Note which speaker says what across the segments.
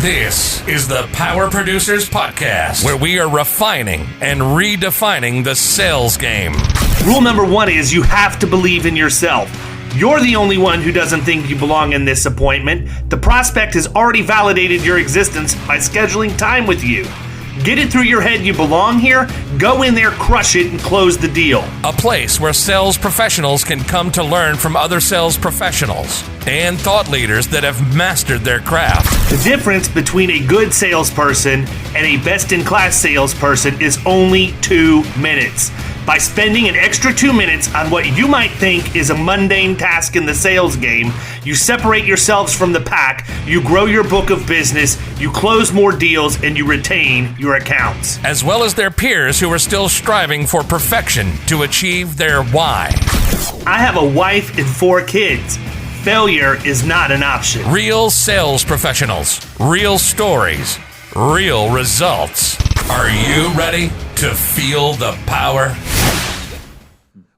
Speaker 1: This is the Power Producers Podcast, where we are refining and redefining the sales game.
Speaker 2: Rule number one is you have to believe in yourself. You're the only one who doesn't think you belong in this appointment. The prospect has already validated your existence by scheduling time with you. Get it through your head you belong here, go in there, crush it, and close the deal.
Speaker 1: A place where sales professionals can come to learn from other sales professionals and thought leaders that have mastered their craft.
Speaker 2: The difference between a good salesperson and a best-in-class salesperson is only 2 minutes. By spending an extra 2 minutes on what you might think is a mundane task in the sales game, you separate yourselves from the pack, you grow your book of business, you close more deals, and you retain your accounts.
Speaker 1: As well as their peers who are still striving for perfection to achieve their why.
Speaker 2: I have a wife and 4 kids. Failure is not an option.
Speaker 1: Real sales professionals, real stories, real results. Are you ready to feel the power?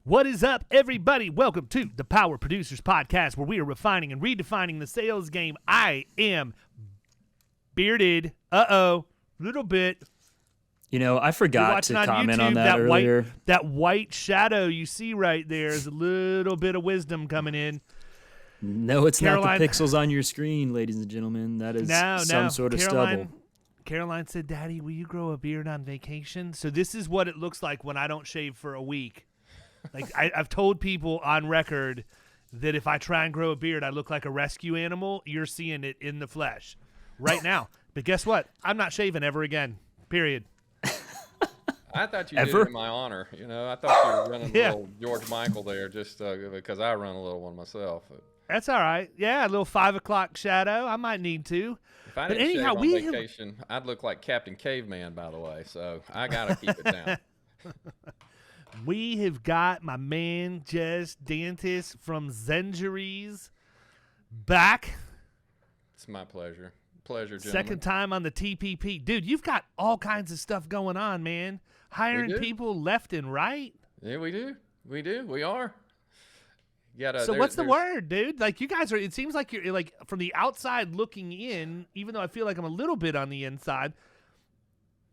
Speaker 3: What is up, everybody? Welcome to the Power Producers Podcast, where we are refining and redefining the sales game. I am bearded. Little bit.
Speaker 4: You know, I forgot to comment on that earlier.
Speaker 3: That white shadow you see right there is a little bit of wisdom coming in.
Speaker 4: No, it's not the pixels on your screen, ladies and gentlemen. That is some sort of stubble.
Speaker 3: Caroline said, "Daddy, will you grow a beard on vacation?" So this is what it looks like when I don't shave for a week. Like I've told people on record that if I try and grow a beard, I look like a rescue animal. You're seeing it in the flesh right now. But guess what? I'm not shaving ever again. Period.
Speaker 5: I thought you did it in my honor. You know, I thought you were running a little George Michael there just because I run a little one myself.
Speaker 3: That's all right. Yeah, a little 5 o'clock shadow. I might need to.
Speaker 5: If I didn't shave on vacation, I'd look like Captain Caveman, by the way. So I got to keep it down.
Speaker 3: We have got my man, Jess Dantice from Zenjuries back.
Speaker 5: It's my pleasure. Pleasure, gentlemen.
Speaker 3: Second time on the TPP. Dude, you've got all kinds of stuff going on, man. Hiring people left and right.
Speaker 5: Yeah, we do. We are.
Speaker 3: So what's the word, dude? Like, you guys are, it seems like you're like from the outside looking in, even though I feel like I'm a little bit on the inside,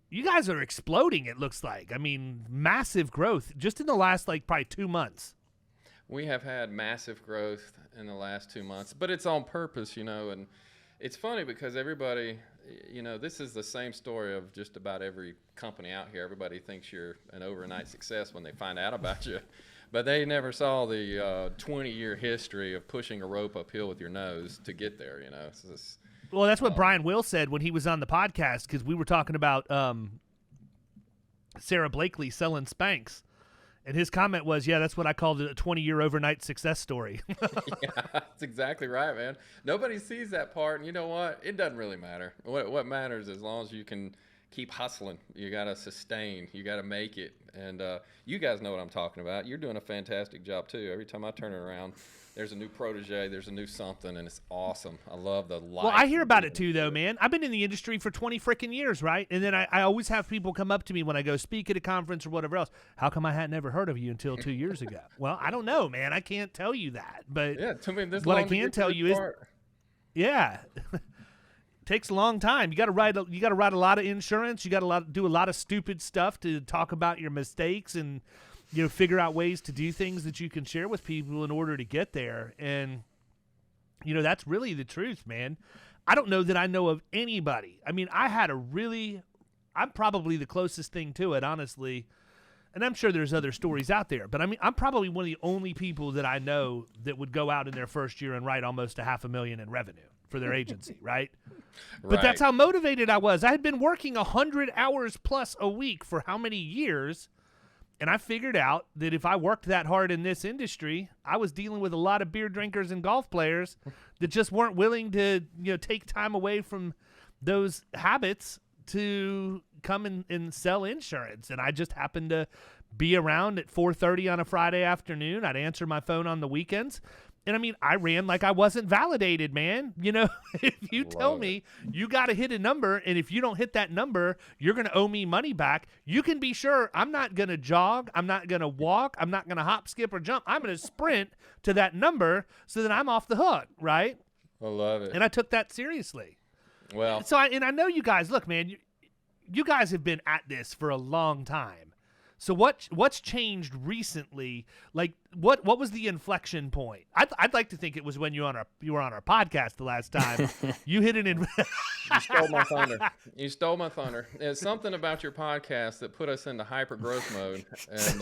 Speaker 3: you guys are exploding, it looks like. I mean, massive growth just in the last like probably 2 months.
Speaker 5: We have had massive growth in the last 2 months, but it's on purpose, you know, and it's funny because everybody, you know, this is the same story of just about every company out here. Everybody thinks you're an overnight success when they find out about you. But they never saw the 20-year history of pushing a rope uphill with your nose to get there, you know.
Speaker 3: Well, that's what Brian Will said when he was on the podcast, because we were talking about Sarah Blakely selling Spanx. And his comment was, yeah, that's what I called a 20-year overnight success story.
Speaker 5: Yeah, that's exactly right, man. Nobody sees that part, and you know what? It doesn't really matter. What matters as long as you can keep hustling. You got to sustain. You got to make it. And you guys know what I'm talking about. You're doing a fantastic job, too. Every time I turn it around, there's a new protege, there's a new something, and it's awesome. I love the life.
Speaker 3: Well, I hear about it, too, though, man. I've been in the industry for 20 freaking years, right? And then I always have people come up to me when I go speak at a conference or whatever else. How come I hadn't ever heard of you until 2 years ago? Well, I don't know, man. I can't tell you that. But
Speaker 5: yeah, to me, this
Speaker 3: what I can tell you is, yeah. Takes a long time. You got to write a lot of insurance. You got to do a lot of stupid stuff to talk about your mistakes and, you know, figure out ways to do things that you can share with people in order to get there. And, you know, that's really the truth, man. I don't know that I know of anybody. I mean, I'm probably the closest thing to it, honestly. And I'm sure there's other stories out there, but I mean, I'm probably one of the only people that I know that would go out in their first year and write almost $500,000 in revenue for their agency, right? But that's how motivated I was. I had been working 100 hours plus a week for how many years? And I figured out that if I worked that hard in this industry, I was dealing with a lot of beer drinkers and golf players that just weren't willing to, you know, take time away from those habits to come and sell insurance. And I just happened to be around at 4:30 on a Friday afternoon. I'd answer my phone on the weekends. And I mean, I ran like I wasn't validated, man. You know, if you tell me you got to hit a number, and if you don't hit that number, you're going to owe me money back, you can be sure I'm not going to jog, I'm not going to walk, I'm not going to hop, skip, or jump. I'm going to sprint to that number so that I'm off the hook, right?
Speaker 5: I love it.
Speaker 3: And I took that seriously.
Speaker 5: Well,
Speaker 3: so I know you guys. Look, man, you guys have been at this for a long time. So what's changed recently? Like what was the inflection point? I'd like to think it was when you were on our podcast the last time. You hit an
Speaker 5: You stole my thunder. You stole my thunder. It's something about your podcast that put us into hyper growth mode, and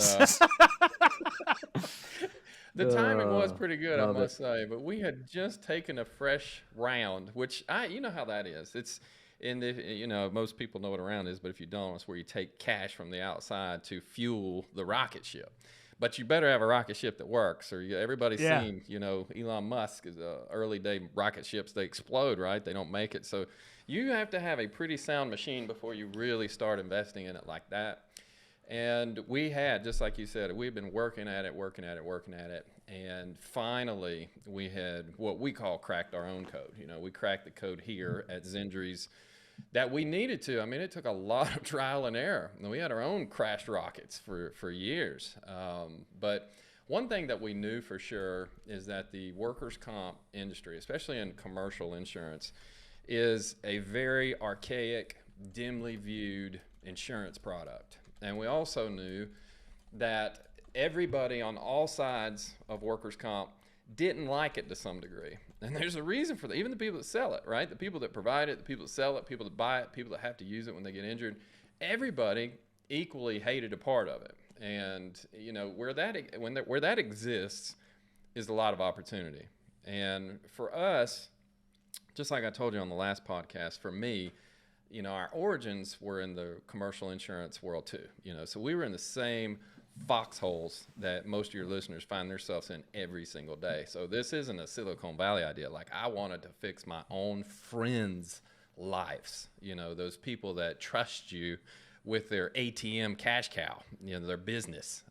Speaker 5: the timing was pretty good, I must say. But we had just taken a fresh round, which you know how that is. It's in the most people know what a round is, but if you don't, it's where you take cash from the outside to fuel the rocket ship. But you better have a rocket ship that works, or everybody's seen, Elon Musk is early day rocket ships. They explode, right? They don't make it. So you have to have a pretty sound machine before you really start investing in it like that. And we had, just like you said, we've been working at it. And finally, we had what we call cracked our own code. We cracked the code here at Zenjuries that we needed to. I mean, it took a lot of trial and error. We had our own crashed rockets for years. But one thing that we knew for sure is that the workers' comp industry, especially in commercial insurance, is a very archaic, dimly viewed insurance product. And we also knew that everybody on all sides of workers' comp didn't like it to some degree. And there's a reason for that. Even the people that sell it, right? The people that provide it, the people that sell it, people that buy it, people that have to use it when they get injured, everybody equally hated a part of it. And, where that exists is a lot of opportunity. And for us, just like I told you on the last podcast, for me, our origins were in the commercial insurance world too. So we were in the same foxholes that most of your listeners find themselves in every single day. So this isn't a Silicon Valley idea. Like, I wanted to fix my own friends' lives. Those people that trust you with their ATM cash cow, their business.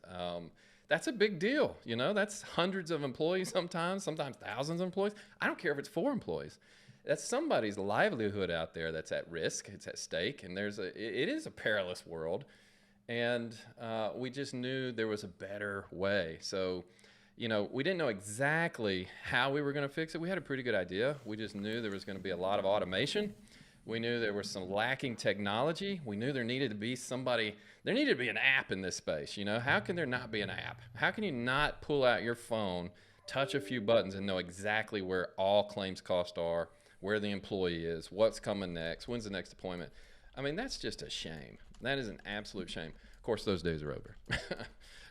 Speaker 5: That's a big deal. That's hundreds of employees sometimes thousands of employees. I don't care if it's 4 employees. That's somebody's livelihood out there that's at risk. It's at stake, and it is a perilous world. And we just knew there was a better way. So, we didn't know exactly how we were going to fix it. We had a pretty good idea. We just knew there was going to be a lot of automation. We knew there was some lacking technology. We knew there needed to be an app in this space. How can there not be an app? How can you not pull out your phone, touch a few buttons, and know exactly where all claims costs are, where the employee is, what's coming next, when's the next appointment? I mean, that's just a shame. That is an absolute shame. Of course, those days are over.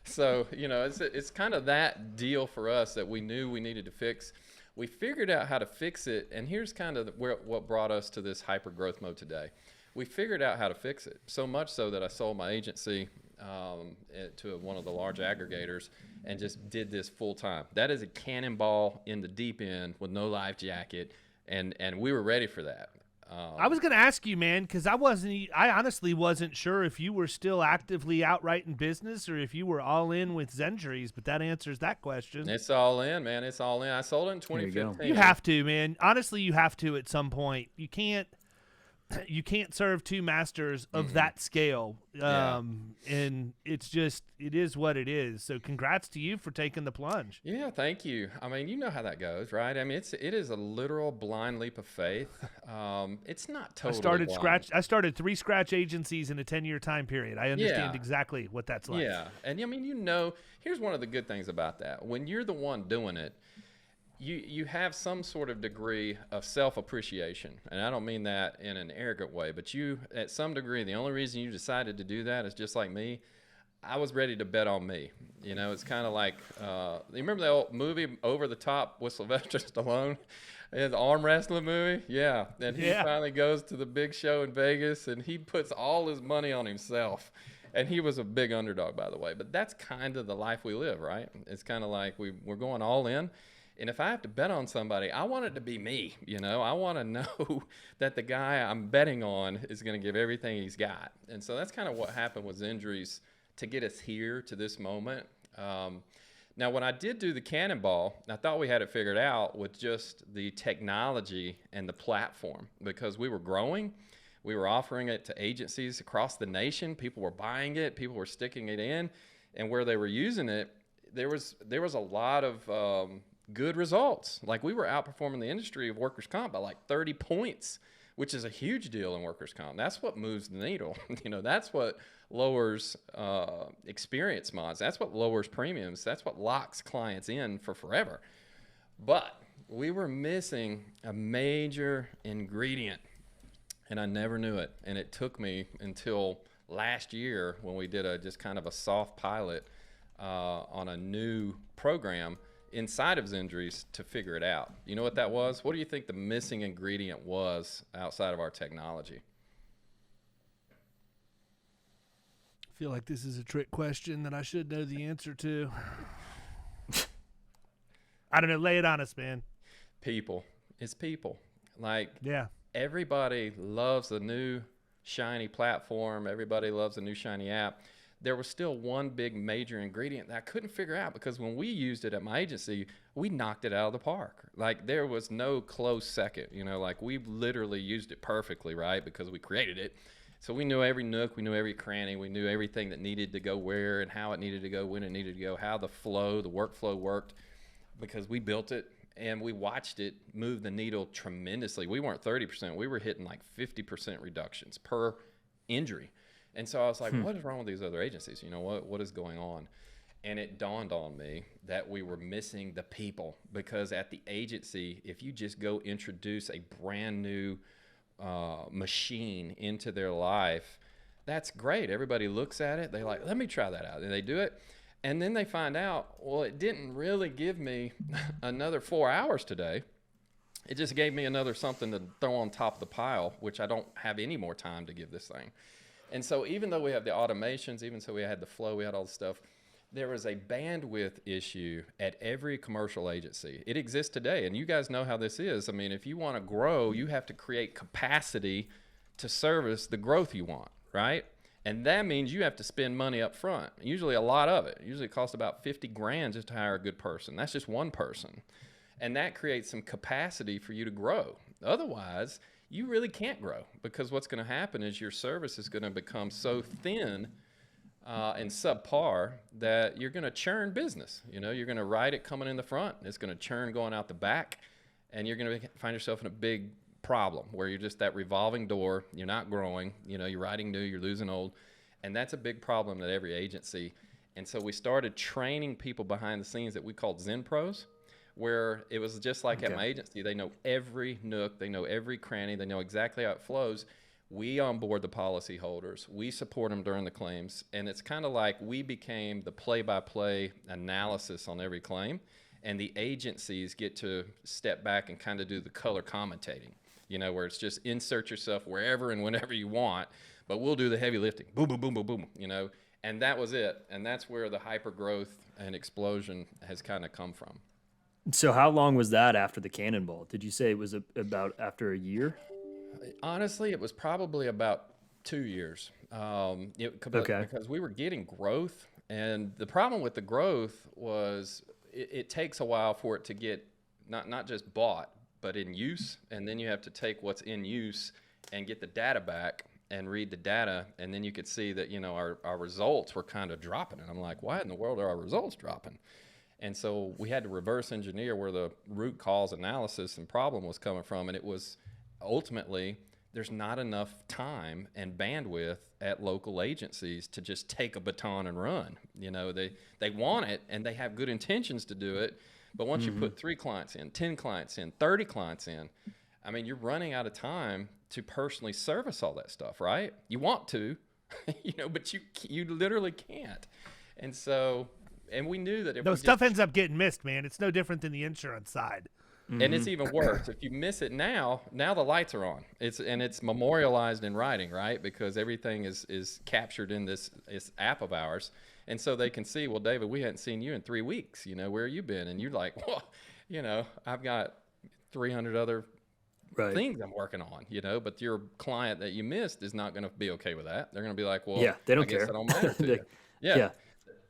Speaker 5: So, it's kind of that deal for us that we knew we needed to fix. We figured out how to fix it, and here's kind of what brought us to this hyper growth mode today. We figured out how to fix it, so much so that I sold my agency to one of the large aggregators and just did this full time. That is a cannonball in the deep end with no life jacket, and we were ready for that.
Speaker 3: I was going to ask you, man, because I honestly wasn't sure if you were still actively outright in business or if you were all in with Zenjuries, but that answers that question.
Speaker 5: It's all in, man. It's all in. I sold it in 2015.
Speaker 3: You have to, man. Honestly, you have to at some point. You can't serve 2 masters of that scale. And it is what it is. So congrats to you for taking the plunge.
Speaker 5: Yeah, thank you. I mean, you know how that goes, right? I mean, it is a literal blind leap of faith. It's not totally blind.
Speaker 3: I started 3 scratch agencies in a 10-year time period. I understand exactly what that's like.
Speaker 5: Yeah. And I mean, here's one of the good things about that. When you're the one doing it, you have some sort of degree of self-appreciation. And I don't mean that in an arrogant way, but you, at some degree, the only reason you decided to do that is just like me. I was ready to bet on me. It's kind of like, you remember the old movie Over the Top with Sylvester Stallone? The arm wrestling movie? Yeah. And he finally goes to the big show in Vegas, and he puts all his money on himself. And he was a big underdog, by the way. But that's kind of the life we live, right? It's kind of like we're going all in. And if I have to bet on somebody, I want it to be me. I want to know that the guy I'm betting on is going to give everything he's got. And so that's kind of what happened with Zenjuries to get us here to this moment. Now, when I did do the cannonball, I thought we had it figured out with just the technology and the platform, because we were growing. We were offering it to agencies across the nation. People were buying it. People were sticking it in. And where they were using it, there was a lot of good results. Like, we were outperforming the industry of workers' comp by like 30 points which is a huge deal in workers' comp. That's what moves the needle. That's what lowers experience mods. That's what lowers premiums. That's what locks clients in for forever. But we were missing a major ingredient, and I never knew it. And it took me until last year when we did just kind of a soft pilot on a new program inside of Zenjuries to figure it out. You know what that was? What do you think the missing ingredient was outside of our technology?
Speaker 3: I feel like this is a trick question that I should know the answer to. I don't know. Lay it on us, man.
Speaker 5: People. It's people.
Speaker 3: Yeah.
Speaker 5: Everybody loves the new shiny platform. Everybody loves the new shiny app. There was still one big major ingredient that I couldn't figure out, because when we used it at my agency, we knocked it out of the park. There was no close second, we literally used it perfectly, right? Because we created it. So we knew every nook, we knew every cranny, we knew everything that needed to go where and how it needed to go, when it needed to go, how the workflow worked, because we built it and we watched it move the needle tremendously. We weren't 30%, we were hitting 50% reductions per injury. And so I was like, what is wrong with these other agencies? What is going on? And it dawned on me that we were missing the people, because at the agency, if you just go introduce a brand new machine into their life, that's great. Everybody looks at it. They're like, let me try that out. And they do it. And then they find out, well, it didn't really give me another 4 hours today. It just gave me another something to throw on top of the pile, which I don't have any more time to give this thing. And so even though we have the automations, even so we had the flow, we had all the stuff, there was a bandwidth issue at every commercial agency. It exists today, and you guys know how this is. I mean, if you want to grow, you have to create capacity to service the growth you want, right? And that means you have to spend money up front, usually a lot of it. Usually it costs about 50 grand just to hire a good person. That's just one person. And that creates some capacity for you to grow. Otherwise, you really can't grow, because what's going to happen is your service is going to become so thin and subpar that you're going to churn business. You're going to ride it coming in the front, it's going to churn going out the back, and you're going to find yourself in a big problem where you're just that revolving door. You're not growing. You're riding new, you're losing old, and that's a big problem at every agency. And so we started training people behind the scenes that we called Zen Pros, where it was just like at my agency. They know every nook, they know every cranny, they know exactly how it flows. We onboard the policyholders, we support them during the claims, and it's kind of like we became the play-by-play analysis on every claim, and the agencies get to step back and kind of do the color commentating, where it's just insert yourself wherever and whenever you want, but we'll do the heavy lifting, boom, boom, boom, boom, boom, and that was it. And that's where the hyper growth and explosion has kind of come from.
Speaker 4: So how long was that after the cannonball? Did you say it was about after a year?
Speaker 5: Honestly, it was probably about 2 years. Because we were getting growth, and the problem with the growth was it takes a while for it to get not just bought, but in use, and then you have to take what's in use and get the data back and read the data, and then you could see that our results were kind of dropping, and I'm like, why in the world are our results dropping? And so we had to reverse engineer where the root cause analysis and problem was coming from. And it was ultimately, there's not enough time and bandwidth at local agencies to just take a baton and run. They want it and they have good intentions to do it. But once you put 3 clients in, 10 clients in, 30 clients in, I mean, you're running out of time to personally service all that stuff, right? You want to, but you literally can't. And so... And we knew that if
Speaker 3: stuff ends up getting missed, man. It's no different than the insurance side.
Speaker 5: And it's even worse. If you miss it now the lights are on. It's memorialized in writing, right? Because everything is captured in this app of ours. And so they can see, well, David, we hadn't seen you in 3 weeks. Where have you been? And you're like, well, I've got 300 other things I'm working on, but your client that you missed is not going to be okay with that. They're going to be like, well,
Speaker 4: they don't
Speaker 5: I guess
Speaker 4: care.
Speaker 5: that don't matter to you. Yeah.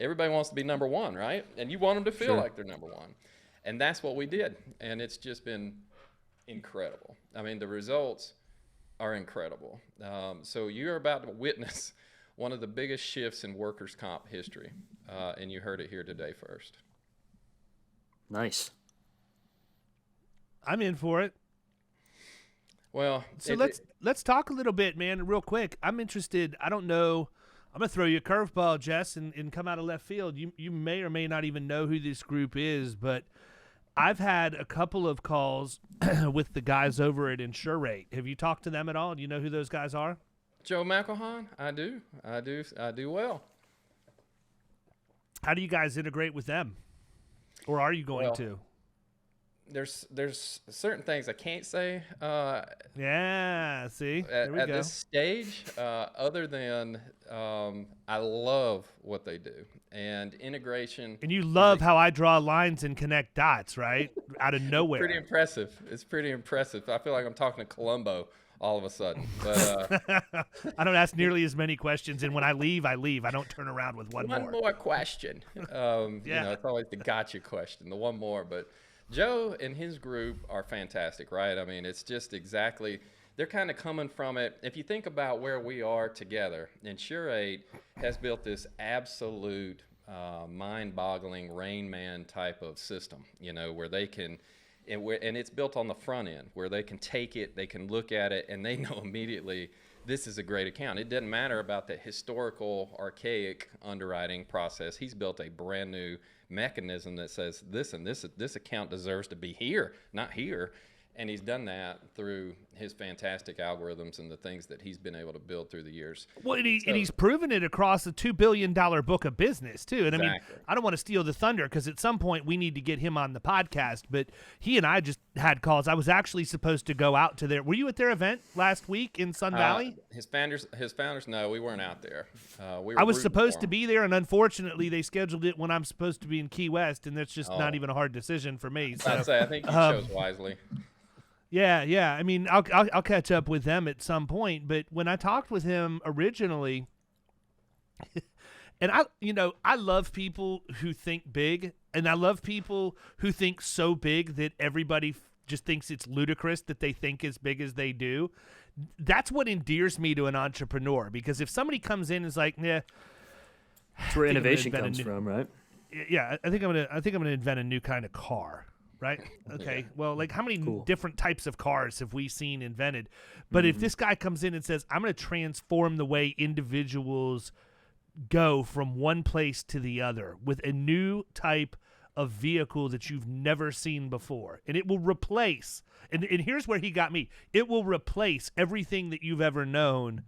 Speaker 5: Everybody wants to be number one, right? And you want them to feel like they're number one. And that's what we did. And it's just been incredible. I mean, the results are incredible. So you're about to witness one of the biggest shifts in workers' comp history. And you heard it here today first.
Speaker 4: Nice.
Speaker 3: I'm in for it.
Speaker 5: Well,
Speaker 3: so let's talk a little bit, man, real quick. I'm interested. I don't know. I'm gonna throw you a curveball, Jess, and come out of left field. You may or may not even know who this group is, but I've had a couple of calls with the guys over at InsureRate. Have you talked to them at all? Do you know who those guys are?
Speaker 5: Joe McElhone, I do well.
Speaker 3: How do you guys integrate with them, or are you going to?
Speaker 5: There's certain things I can't say.
Speaker 3: Yeah, see,
Speaker 5: at this stage, other than I love what they do and integration.
Speaker 3: And you love how I draw lines and connect dots, right? Out of nowhere.
Speaker 5: Pretty impressive. It's pretty impressive. I feel like I'm talking to Columbo all of a sudden. But
Speaker 3: I don't ask nearly as many questions, and when I leave, I leave. I don't turn around with one
Speaker 5: more question. Yeah. You know, it's always the gotcha question, the one more, but. Joe and his group are fantastic, right? I mean, it's just exactly, they're kind of coming from it. If you think about where we are together, InsureRate has built this absolute mind-boggling Rain Man type of system, you know, where they can, and it's built on the front end, where they can take it, they can look at it, and they know immediately this is a great account. It doesn't matter about the historical, archaic underwriting process. He's built a brand new mechanism that says this account deserves to be here, not here. And he's done that through his fantastic algorithms and the things that he's been able to build through the years.
Speaker 3: Well, and he's proven it across a $2 billion book of business, too. And
Speaker 5: exactly.
Speaker 3: I mean, I don't want to steal the thunder because at some point we need to get him on the podcast. But he and I just had calls. I was actually supposed to go out to their – were you at their event last week in Sun Valley?
Speaker 5: His founders, no, we weren't out there.
Speaker 3: I was supposed to be there, and unfortunately they scheduled it when I'm supposed to be in Key West, and that's just not even a hard decision for me. So,
Speaker 5: I think you chose wisely.
Speaker 3: Yeah. I mean, I'll catch up with them at some point. But when I talked with him originally, and I love people who think big, and I love people who think so big that everybody just thinks it's ludicrous that they think as big as they do. That's what endears me to an entrepreneur, because if somebody comes in and is like, yeah,
Speaker 4: that's where innovation comes from, right?
Speaker 3: Yeah, I think I'm gonna invent a new kind of car. Right? Okay. Yeah. Well, like how many different types of cars have we seen invented? But if this guy comes in and says, I'm going to transform the way individuals go from one place to the other with a new type of vehicle that you've never seen before, and it will replace, and here's where he got me, it will replace everything that you've ever known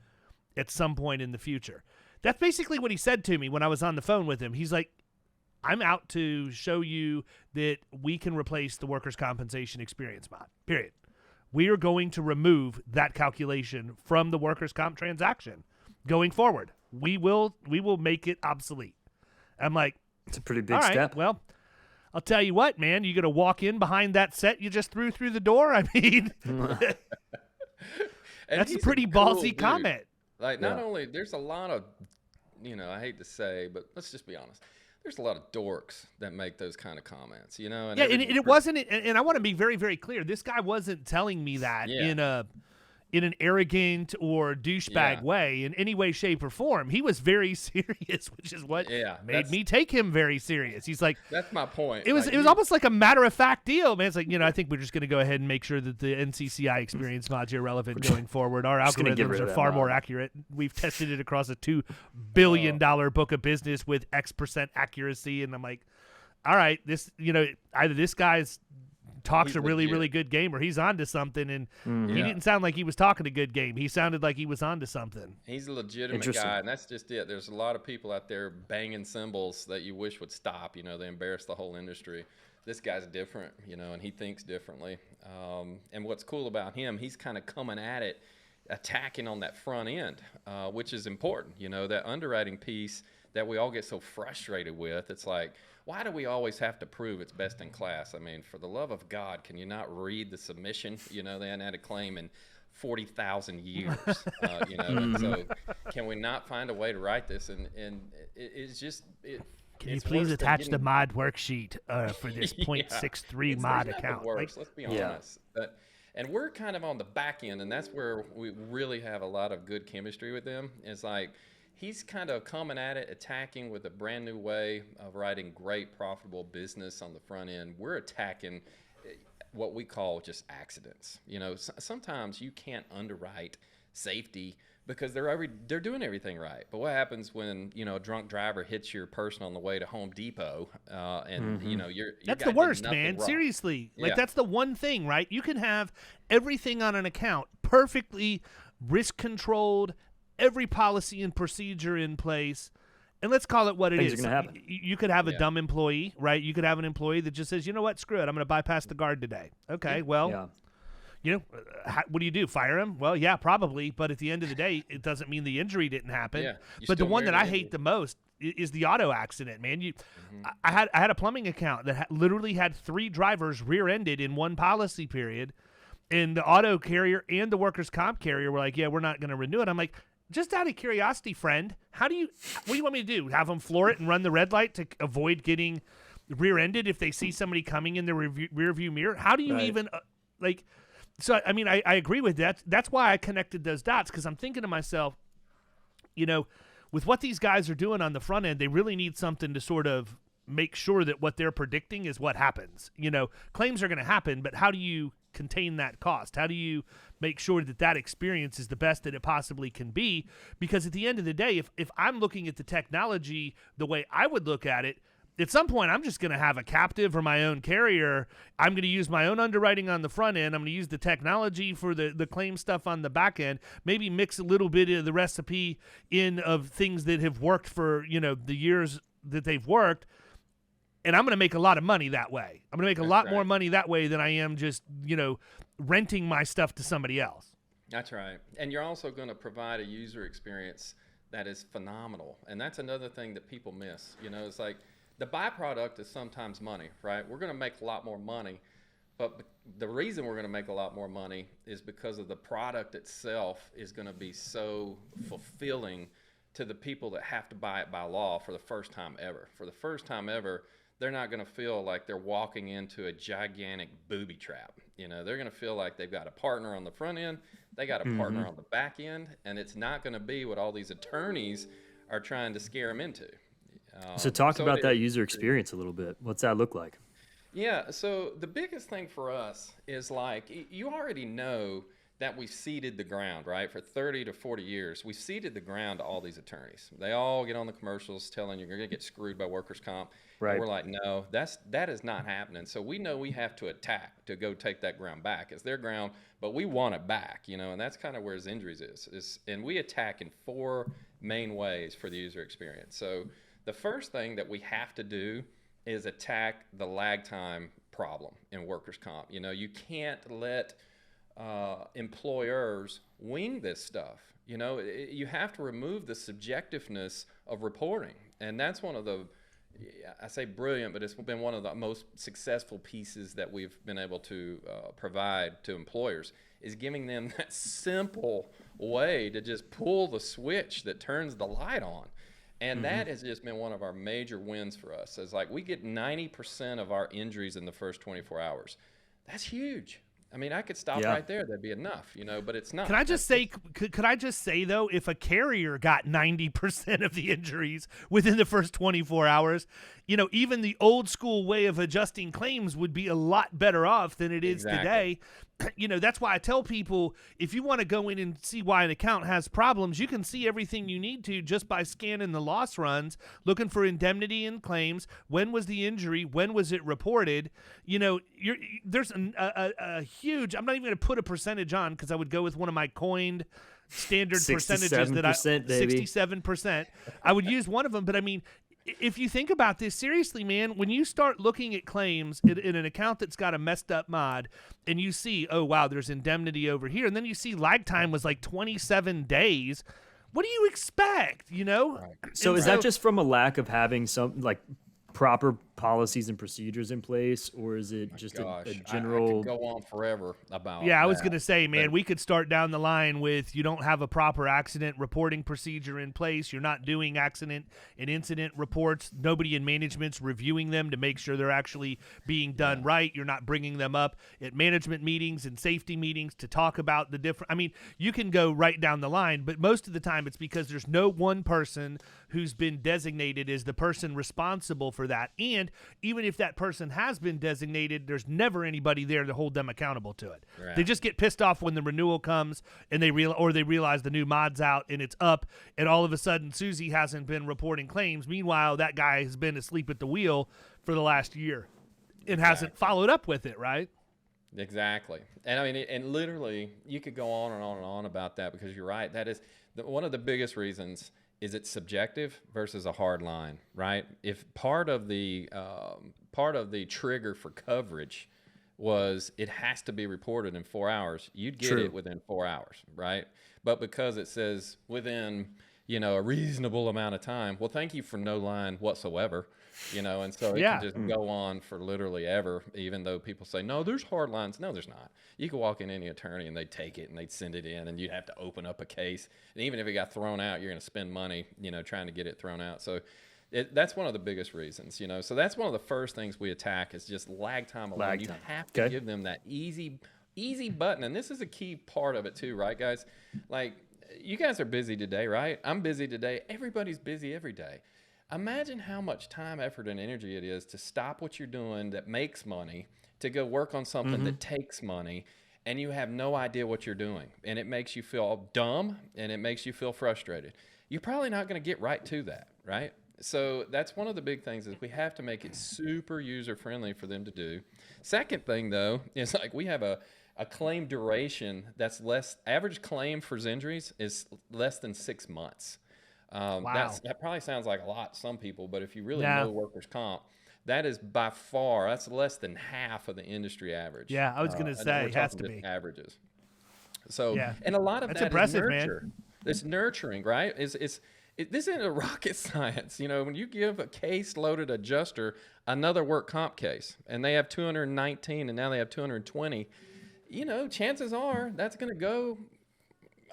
Speaker 3: at some point in the future. That's basically what he said to me when I was on the phone with him. He's like, I'm out to show you that we can replace the workers' compensation experience mod, period. We are going to remove that calculation from the workers' comp transaction going forward. We will make it obsolete. I'm like,
Speaker 4: it's a pretty big step.
Speaker 3: Well, I'll tell you what, man, you going to walk in behind that set you just threw through the door? I mean, that's a pretty ballsy comment.
Speaker 5: Like, not only, there's a lot of, I hate to say, but let's just be honest. There's a lot of dorks that make those kind of comments, And
Speaker 3: yeah, and it wasn't, and I want to be very, very clear. This guy wasn't telling me that in an arrogant or douchebag way in any way, shape, or form. He was very serious, which is what made me take him very serious. He's like,
Speaker 5: that's my point.
Speaker 3: It was almost like a matter of fact deal, man. It's like, I think we're just going to go ahead and make sure that the NCCI experience mods are relevant going forward. Our algorithms are far more accurate. We've tested it across a $2 billion book of business with X% accuracy. And I'm like, all right, this, either this guy's talks a really, really good game, or he's onto something, and he didn't sound like he was talking a good game. He sounded like he was onto something.
Speaker 5: He's a legitimate guy, and that's just it. There's a lot of people out there banging cymbals that you wish would stop. They embarrass the whole industry. This guy's different, and he thinks differently. And what's cool about him, he's kind of coming at it, attacking on that front end, which is important. That underwriting piece that we all get so frustrated with. It's like, why do we always have to prove it's best in class? I mean, for the love of God, can you not read the submission? They hadn't had a claim in 40,000 years, and so can we not find a way to write this? And it's just
Speaker 3: Can you please attach the mod worksheet for this 0.63 mod account?
Speaker 5: Let's be honest. And we're kind of on the back end, and that's where we really have a lot of good chemistry with them. It's like, he's kind of coming at it, attacking with a brand new way of writing great, profitable business on the front end. We're attacking. what we call just accidents. You know, sometimes you can't underwrite safety because they're doing everything right. But what happens when, you know, a drunk driver hits your person on the way to Home Depot, and you know
Speaker 3: that's the worst, man. Wrong. Seriously, like that's the one thing, right? You can have everything on an account perfectly risk controlled, every policy and procedure in place. And let's call it what it is. You could have a dumb employee, right? You could have an employee that just says, you know what, screw it, I'm going to bypass the guard today. Okay, well, you know, what do you do? Fire him? Well, yeah, probably. But at the end of the day, it doesn't mean the injury didn't happen. Yeah, but the one that I hate the most is the auto accident, man. I had a plumbing account that literally had 3 drivers rear-ended in one policy period, and the auto carrier and the workers' comp carrier were like, yeah, we're not going to renew it. I'm like, just out of curiosity, friend, what do you want me to do? Have them floor it and run the red light to avoid getting rear-ended if they see somebody coming in the rear view mirror? How do you even like? So I mean, I agree with that. That's why I connected those dots, because I'm thinking to myself, you know, with what these guys are doing on the front end, they really need something to sort of make sure that what they're predicting is what happens. You know, claims are going to happen, but how do you contain that cost? How do you make sure that that experience is the best that it possibly can be? Because at the end of the day, if I'm looking at the technology the way I would look at it, at some point I'm just going to have a captive or my own carrier. I'm going to use my own underwriting on the front end. I'm going to use the technology for the claim stuff on the back end, maybe mix a little bit of the recipe in of things that have worked for, you know, the years that they've worked. And I'm going to make a lot of money that way. I'm going to make a lot more money that way than I am just, you know, renting my stuff to somebody else.
Speaker 5: That's right. And you're also going to provide a user experience that is phenomenal. And that's another thing that people miss. You know, it's like the byproduct is sometimes money, right? We're going to make a lot more money. But the reason we're going to make a lot more money is because of the product itself is going to be so fulfilling to the people that have to buy it by law for the first time ever. For the first time ever, they're not going to feel like they're walking into a gigantic booby trap. You know, they're going to feel like they've got a partner on the front end, they got a partner on the back end, and it's not going to be what all these attorneys are trying to scare them into.
Speaker 4: So talk about that user experience a little bit. What's that look like?
Speaker 5: Yeah, so the biggest thing for us is like, you already know that we've seeded the ground, right? For 30 to 40 years, we've seeded the ground to all these attorneys. They all get on the commercials telling you you're going to get screwed by workers' comp. Right. And we're like, no, that is not happening. So we know we have to attack to go take that ground back. It's their ground, but we want it back, you know, and that's kind of where Zenjuries is. And we attack in 4 main ways for the user experience. So the first thing that we have to do is attack the lag time problem in workers' comp. You know, you can't let employers wing this stuff. You know, you have to remove the subjectiveness of reporting. And that's one of the, I say brilliant, but it's been one of the most successful pieces that we've been able to provide to employers, is giving them that simple way to just pull the switch that turns the light on. And that has just been one of our major wins for us. It's like we get 90% of our injuries in the first 24 hours. That's huge. I mean, I could stop right there. That'd be enough, you know, but it's not.
Speaker 3: Can I just say, could I just say, though, if a carrier got 90% of the injuries within the first 24 hours, you know, even the old school way of adjusting claims would be a lot better off than it is today. You know, that's why I tell people, if you want to go in and see why an account has problems, you can see everything you need to just by scanning the loss runs, looking for indemnity and claims. When was the injury? When was it reported? You know, there's a huge, I'm not even going to put a percentage on because I would go with one of my coined standard percentages that 67%. I would use one of them, but I mean, if you think about this seriously, man, when you start looking at claims in an account that's got a messed up mod and you see, oh, wow, there's indemnity over here, and then you see lag time was like 27 days, what do you expect, you know?
Speaker 4: Right. So is that just from a lack of having some, like, proper policies and procedures in place, or is it just a general?
Speaker 5: I could go on forever about.
Speaker 3: Yeah, I was gonna say, man, we could start down the line with you don't have a proper accident reporting procedure in place. You're not doing accident and incident reports. Nobody in management's reviewing them to make sure they're actually being done right. You're not bringing them up at management meetings and safety meetings to talk about the different. I mean, you can go right down the line, but most of the time it's because there's no one person who's been designated as the person responsible for that. And And even if that person has been designated, there's never anybody there to hold them accountable to it.
Speaker 5: Right.
Speaker 3: They just get pissed off when the renewal comes and they realize the new mod's out and it's up, and all of a sudden Susie hasn't been reporting claims. Meanwhile, that guy has been asleep at the wheel for the last year and hasn't followed up with it, right?
Speaker 5: Exactly. And I mean, and literally you could go on and on and on about that, because you're right. That is one of the biggest reasons is it's subjective versus a hard line, right? If part of the trigger for coverage was it has to be reported in 4 hours, you'd get it within 4 hours, right? But because it says within, a reasonable amount of time, well, thank you for no line whatsoever. And so it can just go on for literally ever, even though people say, no, there's hard lines. No, there's not. You could walk in any attorney and they'd take it and they'd send it in, and you'd have to open up a case. And even if it got thrown out, you're going to spend money, trying to get it thrown out. So that's one of the biggest reasons, So that's one of the first things we attack is just lag time alone. You have to give them that easy button. And this is a key part of it too, right, guys? Like, you guys are busy today, right? I'm busy today. Everybody's busy every day. Imagine how much time, effort, and energy it is to stop what you're doing that makes money to go work on something that takes money, and you have no idea what you're doing. And it makes you feel dumb, and it makes you feel frustrated. You're probably not going to get right to that, right? So that's one of the big things is we have to make it super user-friendly for them to do. Second thing, though, is like we have a claim duration that's less. Average claim for Zenjuries is less than 6 months.
Speaker 3: Wow.
Speaker 5: That probably sounds like a lot to some people, but if you really know workers' comp, that is by far, that's less than half of the industry average.
Speaker 3: Yeah, I was going to say, it has to be.
Speaker 5: Averages. So, and a lot of that's
Speaker 3: impressive,
Speaker 5: is nurture.
Speaker 3: man.
Speaker 5: It's nurturing, right? This isn't a rocket science. When you give a case-loaded adjuster another work comp case, and they have 219, and now they have 220, chances are that's going to go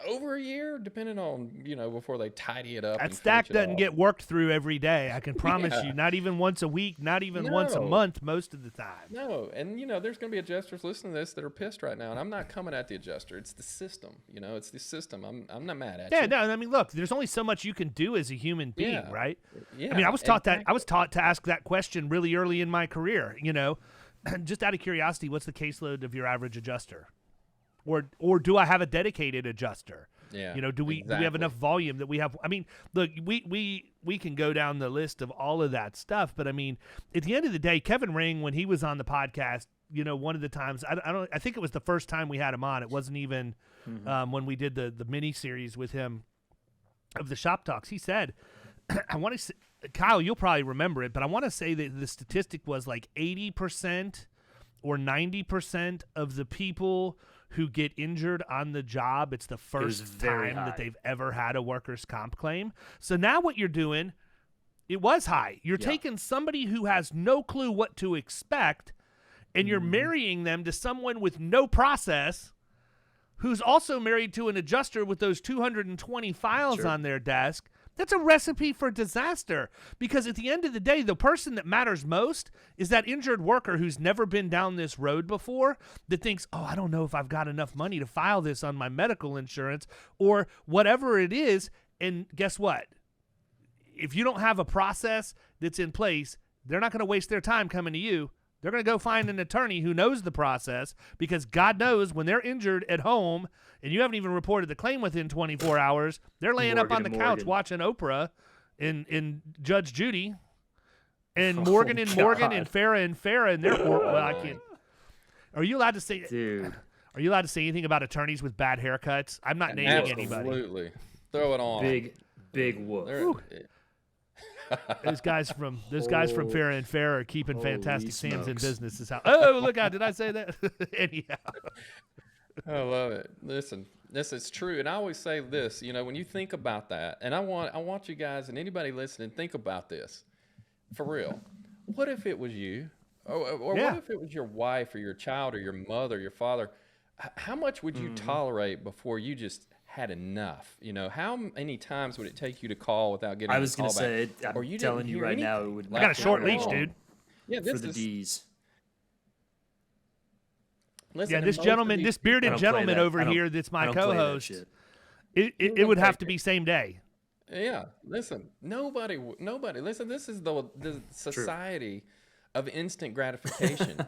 Speaker 5: over a year, depending on, before they tidy it up.
Speaker 3: That stack doesn't get worked through every day. I can promise you, not even once a week, not even once a month most of the time.
Speaker 5: No, and, there's going to be adjusters listening to this that are pissed right now, and I'm not coming at the adjuster. It's the system. It's the system. I'm not mad at you.
Speaker 3: Yeah, no, I mean, look, there's only so much you can do as a human being, right?
Speaker 5: Yeah.
Speaker 3: I mean, I was taught to ask that question really early in my career, Just out of curiosity, what's the caseload of your average adjuster? Or do I have a dedicated adjuster?
Speaker 5: Yeah.
Speaker 3: Do we have enough volume that we have? I mean, look, we can go down the list of all of that stuff, but I mean, at the end of the day, Kevin Ring, when he was on the podcast, one of the times I think it was the first time we had him on. It wasn't even when we did the mini series with him of the Shop Talks. He said, I want to say, Kyle, you'll probably remember it, but I want to say that the statistic was like 80% or 90% of the people who get injured on the job, it's the first time that they've ever had a workers' comp claim. So now what you're doing, it was high. You're taking somebody who has no clue what to expect, and you're marrying them to someone with no process who's also married to an adjuster with those 220 files on their desk. That's a recipe for disaster, because at the end of the day, the person that matters most is that injured worker who's never been down this road before, that thinks, oh, I don't know if I've got enough money to file this on my medical insurance or whatever it is. And guess what? If you don't have a process that's in place, they're not going to waste their time coming to you. They're going to go find an attorney who knows the process, because God knows when they're injured at home and you haven't even reported the claim within 24 hours, they're laying up on the couch watching Oprah and Judge Judy and Morgan and Morgan and Farrah and Farrah. And I can't. Are you allowed to say,
Speaker 4: dude?
Speaker 3: Are you allowed to say anything about attorneys with bad haircuts? I'm not naming anybody.
Speaker 5: Absolutely. Throw it on.
Speaker 4: Big whoop.
Speaker 3: Those guys from Farrah and Farrah are keeping Fantastic Sam's in business. Is how. Oh, look out! Did I say that? Anyhow,
Speaker 5: I love it. Listen, this is true, and I always say this. When you think about that, and I want you guys and anybody listening, think about this for real. What if it was you, or what if it was your wife or your child or your mother, or your father? How much would you tolerate before you just had enough? How many times would it take you to call without getting a call back?
Speaker 4: I was going to say, I'm telling you right now, it would.
Speaker 3: I got a short leash, dude.
Speaker 5: Yeah,
Speaker 4: for the D's.
Speaker 3: Listen, this gentleman, this bearded gentleman over here that's my co-host, it would have to be same day.
Speaker 5: Yeah, listen, nobody. Listen, this is the society of instant gratification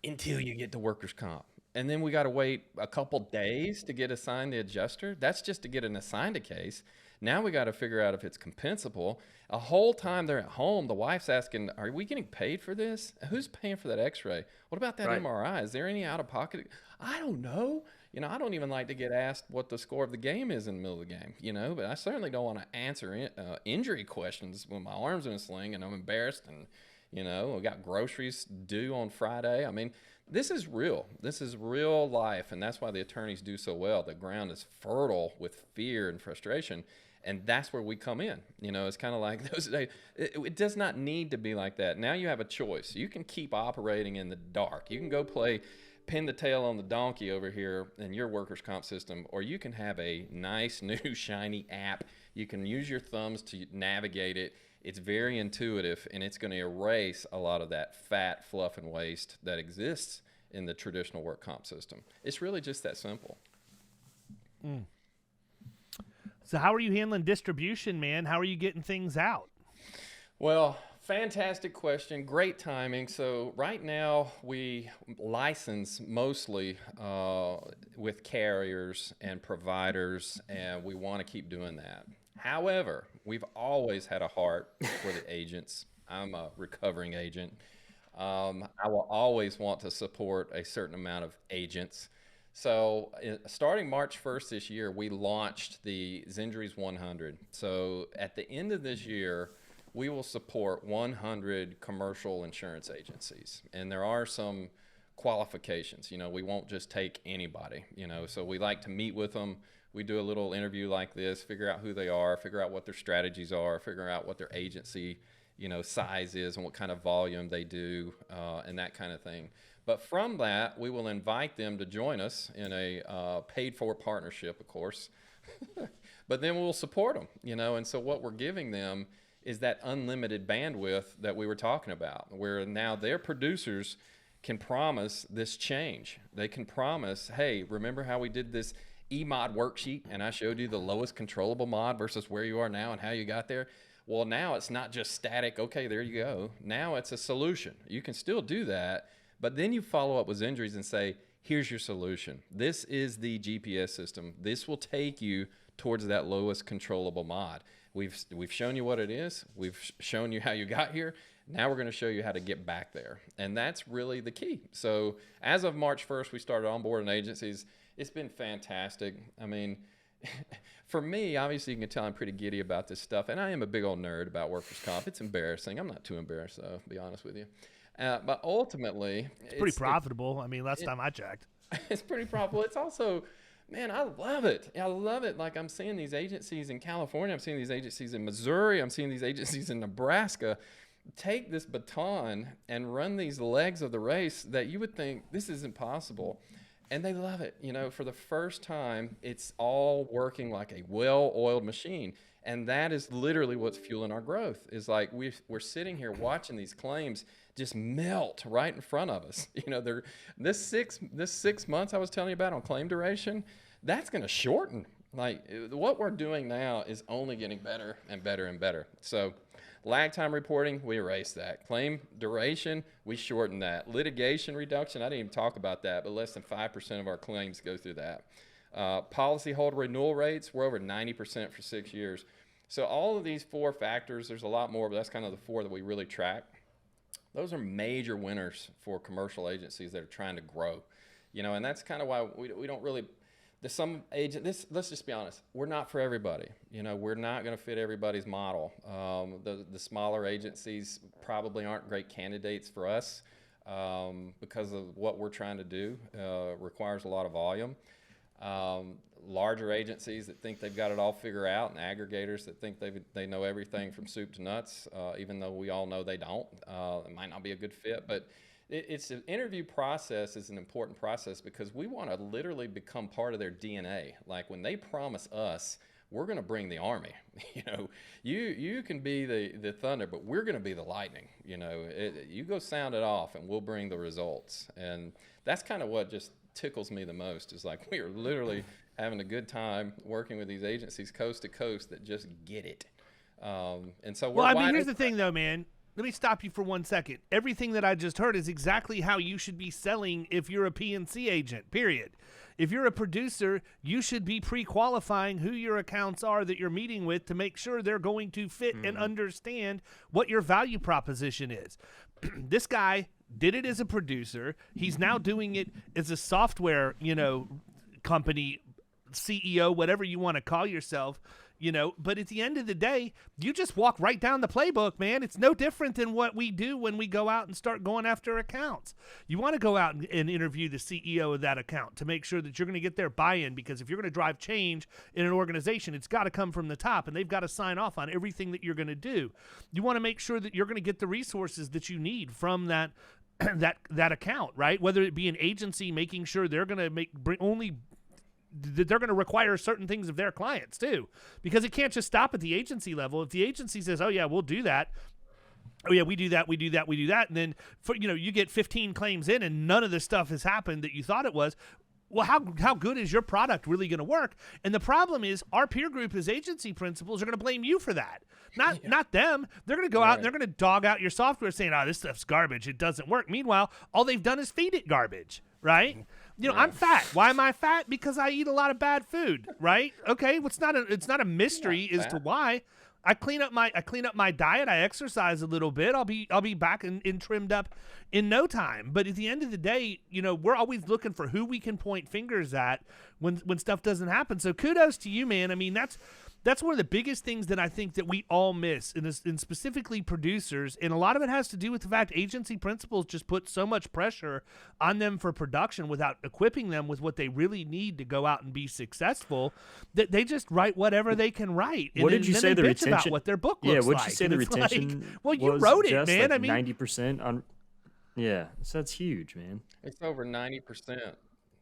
Speaker 5: until you get to workers' comp. And then we got to wait a couple days to get assigned the adjuster. That's just to get an assigned a case. Now we got to figure out if it's compensable. A whole time they're at home, the wife's asking, are we getting paid for this? Who's paying for that x-ray? What about that MRI? Is there any out-of-pocket? I don't know. I don't even like to get asked what the score of the game is in the middle of the game, but I certainly don't want to answer injury questions when my arm's in a sling and I'm embarrassed and, I got groceries due on Friday. I mean, this is real. This is real life, and that's why the attorneys do so well. The ground is fertile with fear and frustration, and that's where we come in. It's kind of like those days. It does not need to be like that. Now you have a choice. You can keep operating in the dark. You can go pin the tail on the donkey over here in your workers' comp system, or you can have a nice, new, shiny app. You can use your thumbs to navigate it. It's very intuitive, and it's going to erase a lot of that fat, fluff, and waste that exists in the traditional work comp system. It's really just that simple.
Speaker 3: So how are you handling distribution, man? How are you getting things out?
Speaker 5: Well, fantastic question. Great timing. So right now we license mostly with carriers and providers, and we want to keep doing that. However, we've always had a heart for the agents. I'm a recovering agent. I will always want to support a certain amount of agents. So starting March 1st this year, we launched the Zenjuries 100. So at the end of this year, we will support 100 commercial insurance agencies. And there are some qualifications. We won't just take anybody, so we like to meet with them. We do a little interview like this, figure out who they are, figure out what their strategies are, figure out what their agency, size is and what kind of volume they do, and that kind of thing. But from that, we will invite them to join us in a paid-for partnership, of course. But then we'll support them, and so what we're giving them is that unlimited bandwidth that we were talking about, where now their producers can promise this change. They can promise, hey, remember how we did this E-mod worksheet and I showed you the lowest controllable mod versus where you are now and how you got there? Well, now it's not just static, okay, there you go. Now it's a solution. You can still do that, but then you follow up with Zenjuries and say, here's your solution. This is the GPS system. This will take you towards that lowest controllable mod. We've shown you what it is. We've shown you how you got here. Now we're going to show you how to get back there. And that's really the key. So as of March 1st, we started onboarding agencies. It's been fantastic. I mean, for me, obviously you can tell I'm pretty giddy about this stuff. And I am a big old nerd about workers' comp. It's embarrassing. I'm not too embarrassed, though, to be honest with you. But ultimately,
Speaker 3: it's pretty profitable. Last time I checked.
Speaker 5: It's pretty profitable. It's also, man, I love it. I love it. Like, I'm seeing these agencies in California. I'm seeing these agencies in Missouri. I'm seeing these agencies in Nebraska take this baton and run these legs of the race that you would think this isn't possible. And they love it. For the first time, it's all working like a well-oiled machine. And that is literally what's fueling our growth, is like we're sitting here watching these claims just melt right in front of us. This 6 months I was telling you about on claim duration, that's going to shorten. Like, what we're doing now is only getting better and better and better. So lag time reporting, we erase that. Claim duration, we shorten that. Litigation reduction, I didn't even talk about that, but less than 5% of our claims go through that. Policyholder renewal rates, we're over 90% for 6 years. So all of these 4 factors, there's a lot more, but that's kind of the 4 that we really track. Those are major winners for commercial agencies that are trying to grow. And that's kind of why we don't really, there's some agent, let's just be honest, we're not for everybody. We're not going to fit everybody's model. The smaller agencies probably aren't great candidates for us because of what we're trying to do. Requires a lot of volume. Larger agencies that think they've got it all figured out, and aggregators that think they know everything from soup to nuts, even though we all know they don't. It might not be a good fit, but it's an interview process is an important process because we want to literally become part of their DNA. Like, when they promise us, we're going to bring the army. You can be the thunder, but we're going to be the lightning. You go sound it off, and we'll bring the results. And that's kind of what just tickles me the most, is like, we are literally having a good time working with these agencies coast to coast that just get it. And so here's
Speaker 3: the thing though, man. let me stop you for 1 second. Everything that I just heard is exactly how you should be selling if you're a PNC agent, period. If you're a producer, you should be pre-qualifying who your accounts are that you're meeting with to make sure they're going to fit and understand what your value proposition is. This guy did it as a producer. He's now doing it as a software, company CEO, whatever you want to call yourself. But at the end of the day, you just walk right down the playbook, man. It's no different than what we do when we go out and start going after accounts. You want to go out and interview the CEO of that account to make sure that you're going to get their buy-in, because if you're going to drive change in an organization, it's got to come from the top, and they've got to sign off on everything that you're going to do. You want to make sure that you're going to get the resources that you need from that that account, right? Whether it be an agency making sure they're going to they're going to require certain things of their clients too, because it can't just stop at the agency level. If the agency says, oh yeah, we'll do that. Oh yeah, we do that. And then you get 15 claims in and none of this stuff has happened that you thought it was. Well, how good is your product really going to work? And the problem is our peer group as agency principals are going to blame you for that. Not them. They're going to go out and they're going to dog out your software saying, oh, this stuff's garbage. It doesn't work. Meanwhile, all they've done is feed it garbage, right? I'm fat. Why am I fat? Because I eat a lot of bad food, right? Okay, well, it's not a mystery as to why. I clean up my diet. I exercise a little bit. I'll be back and trimmed up in no time. But at the end of the day, we're always looking for who we can point fingers at when stuff doesn't happen. So kudos to you, man. I mean, that's one of the biggest things that I think that we all miss, and specifically producers. And a lot of it has to do with the fact agency principals just put so much pressure on them for production without equipping them with what they really need to go out and be successful, that they just write whatever they can write.
Speaker 4: What did you say the retention?
Speaker 3: About what their book looks like.
Speaker 4: Yeah, what did you say the retention
Speaker 3: well, you wrote it,
Speaker 4: just
Speaker 3: man.
Speaker 4: Like 90% on. Yeah, so that's huge, man.
Speaker 5: It's over 90%.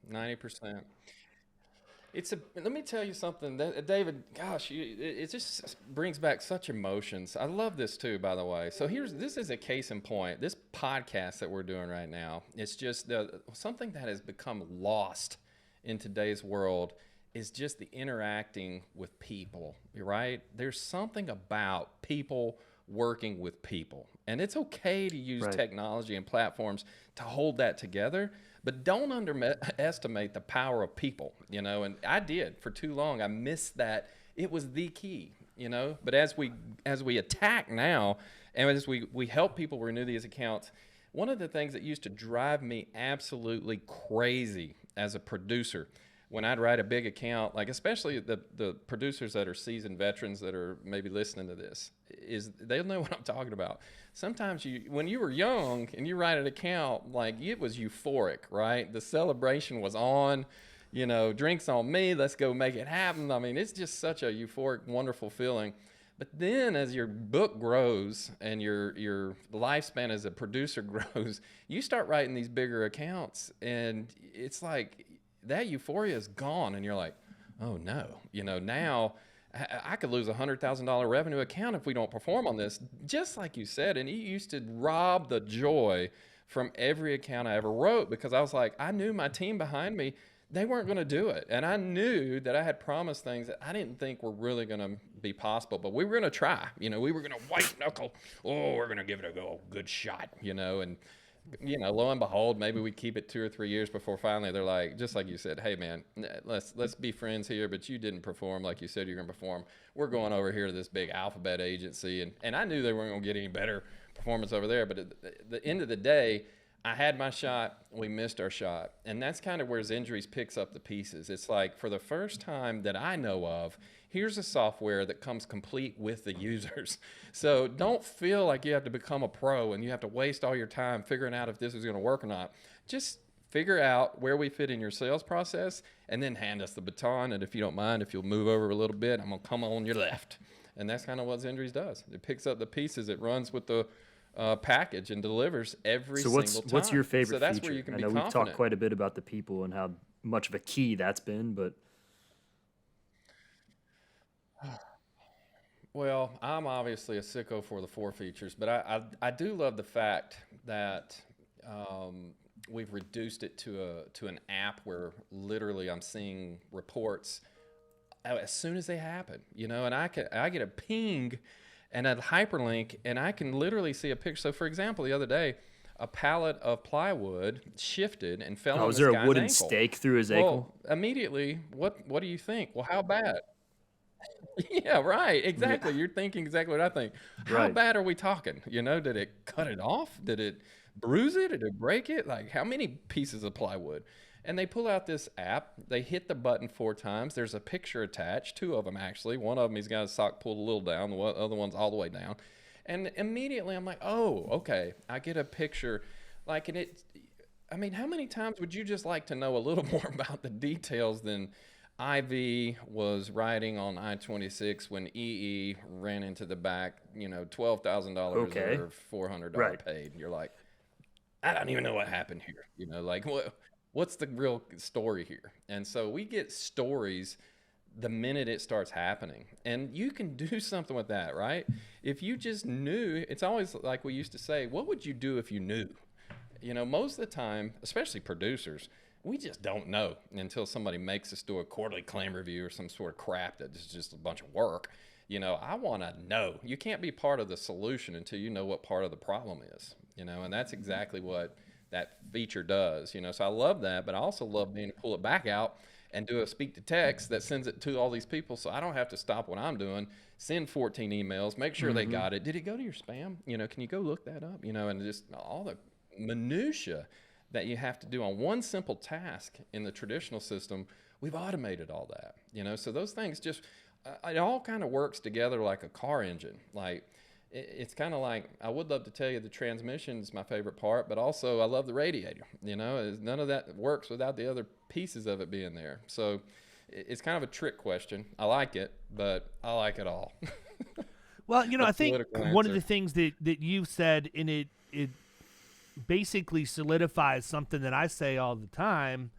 Speaker 5: 90%. Let me tell you something, David. Gosh, it just brings back such emotions. I love this too, by the way. So this is a case in point. This podcast that we're doing right now, it's just something that has become lost in today's world is just the interacting with people. Right? There's something about people working with people, and it's okay to use technology and platforms to hold that together. But don't underestimate the power of people, and I did for too long. I missed that. It was the key, but as we attack now, and as we help people renew these accounts, one of the things that used to drive me absolutely crazy as a producer, when I'd write a big account, like especially the producers that are seasoned veterans that are maybe listening to this, is they'll know what I'm talking about. Sometimes when you were young and you write an account, like it was euphoric, right? The celebration was on, drinks on me, let's go make it happen. I mean, it's just such a euphoric, wonderful feeling. But then as your book grows and your lifespan as a producer grows, you start writing these bigger accounts, and it's like that euphoria is gone, and you're like, oh no, now I could lose $100,000 revenue account if we don't perform on this, just like you said. And it used to rob the joy from every account I ever wrote, because I was like, I knew my team behind me, they weren't going to do it. And I knew that I had promised things that I didn't think were really going to be possible, but we were going to try, we were going to white knuckle. Oh, we're going to give it a good shot, and lo and behold, maybe we keep it 2 or 3 years before finally they're like, just like you said, hey man, let's be friends here, but you didn't perform like you said you're going to perform. We're going over here to this big alphabet agency, and I knew they weren't going to get any better performance over there. But at the end of the day, I had my shot, we missed our shot. And that's kind of where Zenjuries picks up the pieces. It's like, for the first time that I know of, here's a software that comes complete with the users. So don't feel like you have to become a pro and you have to waste all your time figuring out if this is going to work or not. Just figure out where we fit in your sales process, and then hand us the baton. And if you don't mind, if you'll move over a little bit, I'm going to come on your left. And that's kind of what Zenjuries does. It picks up the pieces. It runs with the package and delivers every single time. So
Speaker 4: what's your favorite feature?
Speaker 5: That's where you can be confident.
Speaker 4: We've talked quite a bit about the people and how much of a key that's been, but...
Speaker 5: Well, I'm obviously a sicko for the 4 features, but I do love the fact that we've reduced it to an app where literally I'm seeing reports as soon as they happen, and I get a ping, and a hyperlink, and I can literally see a picture. So, for example, the other day, a pallet of plywood shifted and fell on this
Speaker 4: there
Speaker 5: guy's
Speaker 4: a wooden
Speaker 5: ankle.
Speaker 4: stake through his ankle?
Speaker 5: Well, immediately, what do you think? Well, how bad? Yeah, right. Exactly. You're thinking exactly what I think. How bad are we talking? You know, did it cut it off? Did it bruise it? Did it break it? Like, how many pieces of plywood? And they pull out this app. They hit the button 4 times. There's a picture attached, 2 of them actually. One of them, he's got his sock pulled a little down. The other one's all the way down. And immediately I'm like, oh, okay. I get a picture. Like, and it, I mean, how many times would you just like to know a little more about the details than IV was riding on I-26 when EE ran into the back, you know, $12,000 or $400 paid. You're like, I don't even know what happened here. You know, like what's the real story here? And so we get stories the minute it starts happening, and you can do something with that, right? If you just knew, it's always like we used to say, what would you do if you knew? You know, most of the time, especially producers, we just don't know until somebody makes us do a quarterly claim review or some sort of crap that is just a bunch of work. You know, I want to know. You can't be part of the solution until you know what part of the problem is, you know, and that's exactly what that feature does, you know. So I love that, but I also love being able to pull it back out and do a speak to text that sends it to all these people, so I don't have to stop what I'm doing, send 14 emails, make sure they got it. Did it go to your spam? You know, can you go look that up? You know, and just all the minutia that you have to do on one simple task in the traditional system, we've automated all that, you know. So those things just, it all kind of works together like a car engine. Like, it's kind of like, I would love to tell you the transmission is my favorite part, but also I love the radiator, you know. None of that works without the other pieces of it being there. So it's kind of a trick question. I like it, but I like it all.
Speaker 3: Well, you know, I think one of the things that you've said, and it basically solidifies something that I say all the time,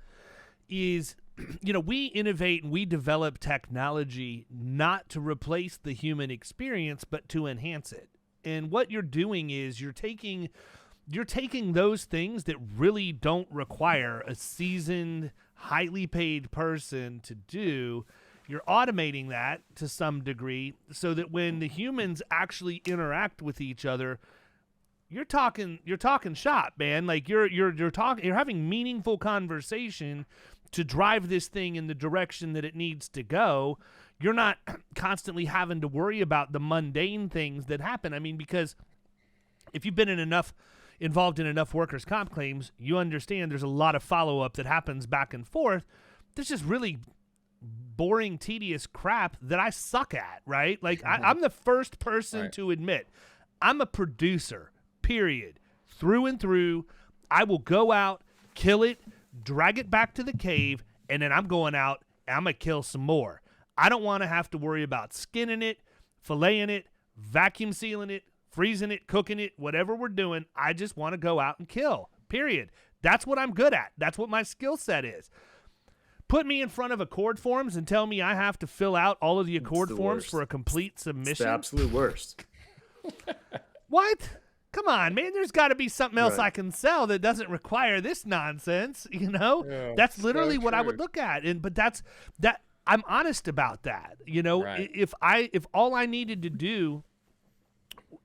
Speaker 3: is, you know, we innovate and we develop technology not to replace the human experience, but to enhance it. And what you're doing is you're taking those things that really don't require a seasoned, highly paid person to do. You're automating that to some degree so that when the humans actually interact with each other, you're talking shop, man. Like you're having meaningful conversation to drive this thing in the direction that it needs to go. You're not constantly having to worry about the mundane things that happen. I mean, because if you've been involved in enough workers' comp claims, you understand there's a lot of follow-up that happens back and forth. There's just really boring, tedious crap that I suck at, right? Like I'm the first person to admit I'm a producer. Period. Through and through. I will go out, kill it, drag it back to the cave, and then I'm going out and I'm going to kill some more. I don't want to have to worry about skinning it, filleting it, vacuum sealing it, freezing it, cooking it, whatever we're doing. I just want to go out and kill. Period. That's what I'm good at. That's what my skill set is. Put me in front of accord forms and tell me I have to fill out all of the accord forms for a complete submission.
Speaker 4: It's the absolute worst.
Speaker 3: What? Come on, man. There's got to be something else I can sell that doesn't require this nonsense, you know? Yeah, that's literally what I would look at. But I'm honest about that. You know, if all I needed to do,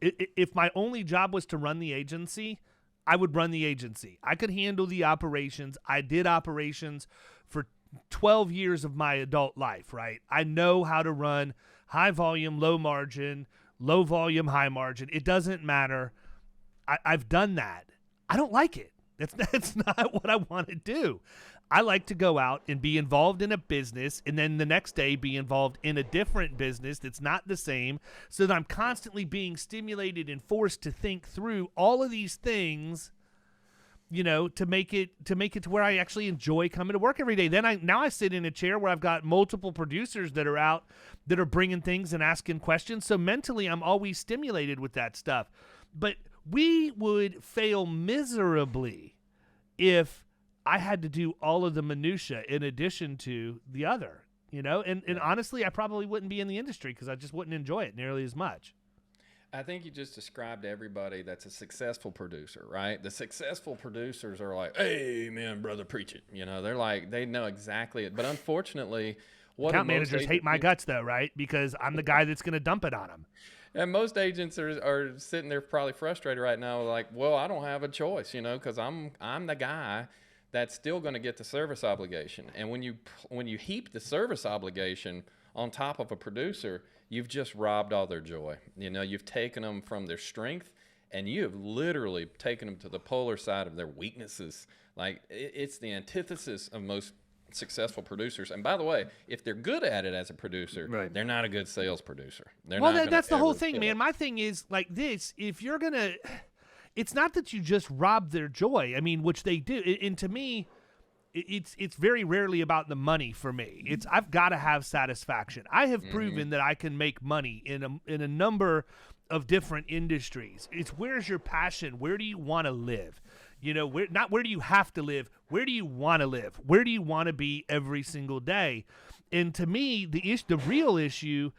Speaker 3: if my only job was to run the agency, I would run the agency. I could handle the operations. I did operations for 12 years of my adult life, right? I know how to run high volume, low margin, low volume, high margin. It doesn't matter. I've done that. I don't like it. That's not what I want to do. I like to go out and be involved in a business and then the next day be involved in a different business that's not the same, so that I'm constantly being stimulated and forced to think through all of these things, you know, to make it to where I actually enjoy coming to work every day. Now I sit in a chair where I've got multiple producers that are out that are bringing things and asking questions. So mentally I'm always stimulated with that stuff. But we would fail miserably if I had to do all of the minutia in addition to the other, you know? And honestly, I probably wouldn't be in the industry because I just wouldn't enjoy it nearly as much.
Speaker 5: I think you just described everybody that's a successful producer, right? The successful producers are like, hey, man, brother, preach it. You know, they're like, they know exactly it. But unfortunately,
Speaker 3: account managers hate my guts, though, right? Because I'm the guy that's going to dump it on them.
Speaker 5: And most agents are sitting there probably frustrated right now, like, well, I don't have a choice, because I'm the guy that's still going to get the service obligation. And when you heap the service obligation on top of a producer, you've just robbed all their joy. You've taken them from their strength, and you have literally taken them to the polar side of their weaknesses. Like, it's the antithesis of most successful producers. And by the way, if they're good at it as a producer, right, they're not a good sales producer.
Speaker 3: That's the whole thing, man. My thing is like this: if you're gonna, it's not that you just rob their joy. I mean, which they do. And to me, it's very rarely about the money for me. It's I've got to have satisfaction. I have proven that I can make money in a number of different industries. It's where's your passion? Where do you want to live? Where do you have to live? Where do you want to live? Where do you want to be every single day? And to me, the real issue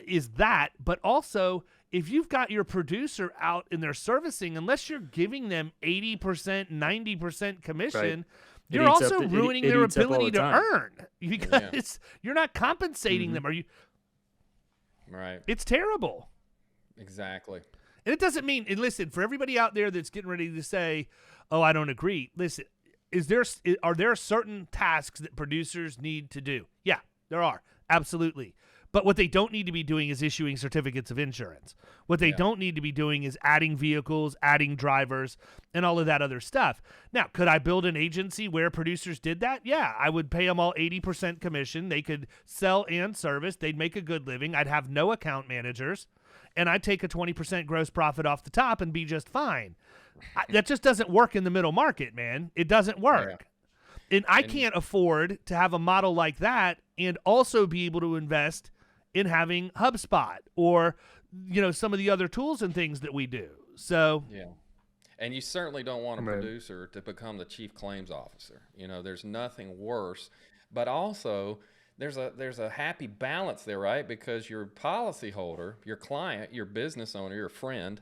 Speaker 3: is that, but also if you've got your producer out in their servicing, unless you're giving them 80%, 90% commission, right, you're also ruining their ability to earn because you're not compensating them. Are you?
Speaker 5: Right.
Speaker 3: It's terrible.
Speaker 5: Exactly.
Speaker 3: And it doesn't mean, and listen, for everybody out there that's getting ready to say, oh, I don't agree. Listen, are there certain tasks that producers need to do? Yeah, there are. Absolutely. But what they don't need to be doing is issuing certificates of insurance. What they don't need to be doing is adding vehicles, adding drivers, and all of that other stuff. Now, could I build an agency where producers did that? Yeah, I would pay them all 80% commission. They could sell and service. They'd make a good living. I'd have no account managers. And I'd take a 20% gross profit off the top and be just fine. That just doesn't work in the middle market, man. It doesn't work. Yeah. And I can't afford to have a model like that and also be able to invest in having HubSpot or, some of the other tools and things that we do. So,
Speaker 5: yeah. And you certainly don't want a producer to become the chief claims officer. There's nothing worse. But also, there's a happy balance there, right? Because your policyholder, your client, your business owner, your friend,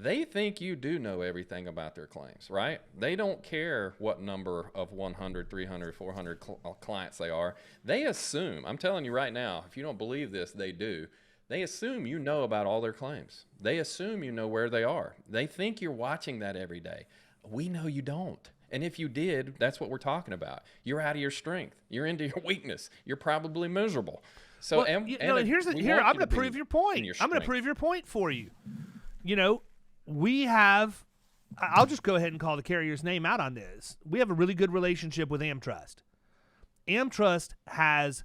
Speaker 5: they think you do know everything about their claims, right? They don't care what number of 100, 300, 400 clients they are. They assume, I'm telling you right now, if you don't believe this, they do. They assume you know about all their claims. They assume you know where they are. They think you're watching that every day. We know you don't. And if you did, that's what we're talking about. You're out of your strength. You're into your weakness. You're probably miserable. So,
Speaker 3: I'm going to prove your point. I'm going to prove your point for you. We have, I'll just go ahead and call the carrier's name out on this. We have a really good relationship with AmTrust. AmTrust has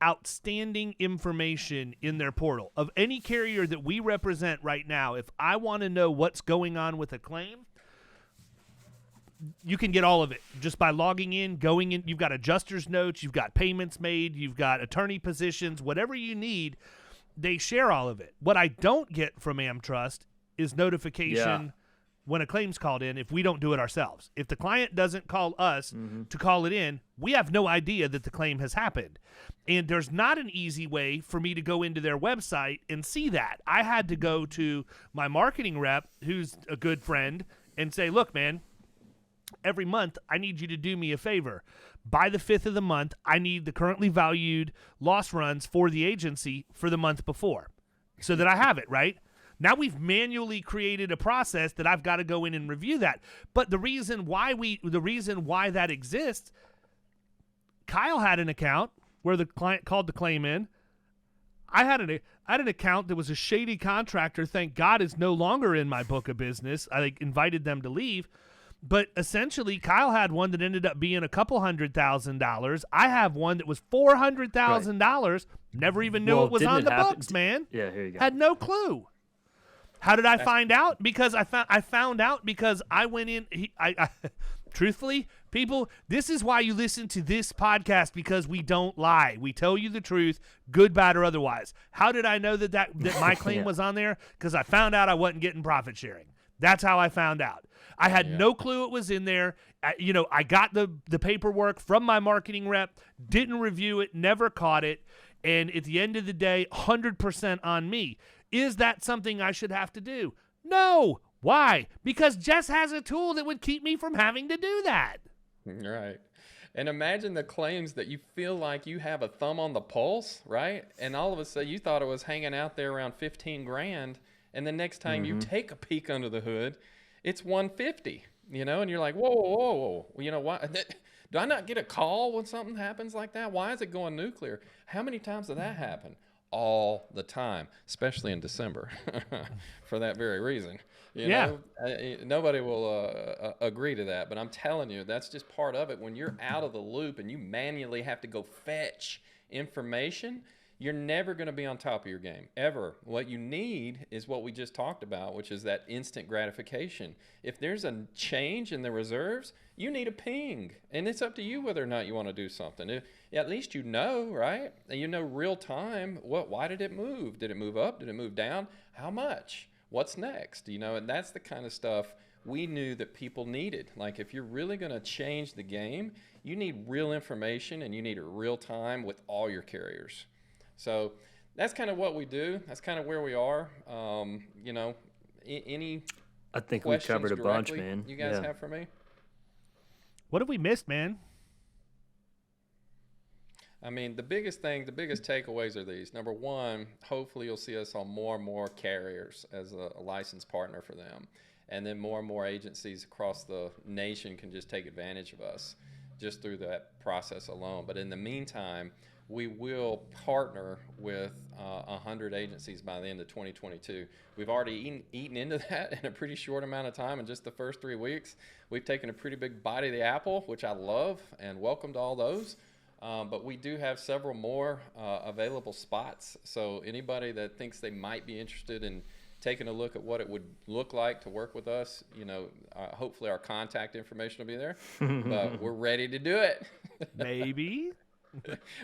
Speaker 3: outstanding information in their portal. Of any carrier that we represent right now, if I want to know what's going on with a claim, you can get all of it just by logging in, going in. You've got adjuster's notes, you've got payments made, you've got attorney positions, whatever you need, they share all of it. What I don't get from AmTrust is notification when a claim's called in if we don't do it ourselves. If the client doesn't call us to call it in, we have no idea that the claim has happened. And there's not an easy way for me to go into their website and see that. I had to go to my marketing rep, who's a good friend, and say, look, man, every month I need you to do me a favor. By the 5th of the month, I need the currently valued loss runs for the agency for the month before so that I have it, right? Now we've manually created a process that I've got to go in and review that. But the reason why that exists, Kyle had an account where the client called the claim in. I had an account that was a shady contractor. Thank God is no longer in my book of business. I invited them to leave. But essentially, Kyle had one that ended up being a couple $100,000. I have one that was $400,000. Right. Never even knew it was on the books, man.
Speaker 4: Yeah, here you go.
Speaker 3: Had no clue. How did I find out? Because I found out because I went in. Truthfully, people, this is why you listen to this podcast, because we don't lie. We tell you the truth, good, bad, or otherwise. How did I know that my claim was on there? Because I found out I wasn't getting profit sharing. That's how I found out. I had no clue it was in there. I got the paperwork from my marketing rep, didn't review it, never caught it. And at the end of the day, 100% on me. Is that something I should have to do? No. Why? Because Jess has a tool that would keep me from having to do that.
Speaker 5: Right. And imagine the claims that you feel like you have a thumb on the pulse, right? And all of a sudden you thought it was hanging out there around 15 grand. And the next time you take a peek under the hood, it's 150, you know, and you're like, whoa, whoa, whoa, whoa. You know what? Do I not get a call when something happens like that? Why is it going nuclear? How many times did that happen? All the time, especially in December, for that very reason. You know, nobody will agree to that, but I'm telling you, that's just part of it. When you're out of the loop and you manually have to go fetch information, you're never going to be on top of your game, ever. What you need is what we just talked about, which is that instant gratification. If there's a change in the reserves, you need a ping, and it's up to you whether or not you want to do something. At least you know, right? And you know real time, why did it move? Did it move up? Did it move down? How much? What's next? You know, and that's the kind of stuff we knew that people needed. Like, if you're really going to change the game, you need real information, and you need it real time with all your carriers. So that's kind of what we do. That's kind of where we are. You know, any
Speaker 4: I think we covered a bunch, man.
Speaker 5: You guys have for me?
Speaker 3: What have we missed, man?
Speaker 5: I mean, the biggest takeaways are these. Number one, hopefully you'll see us on more and more carriers as a licensed partner for them. And then more and more agencies across the nation can just take advantage of us just through that process alone. But in the meantime, we will partner with 100 agencies by the end of 2022. We've already eaten into that in a pretty short amount of time. In just the first 3 weeks, we've taken a pretty big bite of the apple, which I love, and welcomed all those. But we do have several more available spots. So anybody that thinks they might be interested in taking a look at what it would look like to work with us, you know, hopefully our contact information will be there. But we're ready to do it.
Speaker 3: Maybe.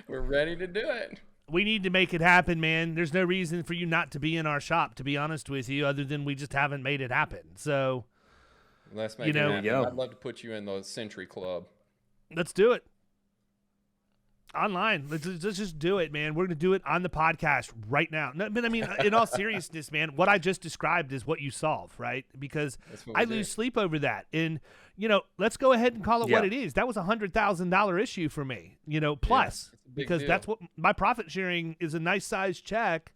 Speaker 5: We're ready to do it.
Speaker 3: We need to make it happen, man. There's no reason for you not to be in our shop, to be honest with you, other than we just haven't made it happen. So,
Speaker 5: let's make it happen. I'd love to put you in the Century Club.
Speaker 3: Let's do it. Online. Let's just do it, man. We're going to do it on the podcast right now. No, but I mean, in all seriousness, man, what I just described is what you solve, right? Because I lose sleep over that. And, you know, let's go ahead and call it what it is. That was a $100,000 issue for me, you know, plus, because that's what my profit sharing is, a nice size check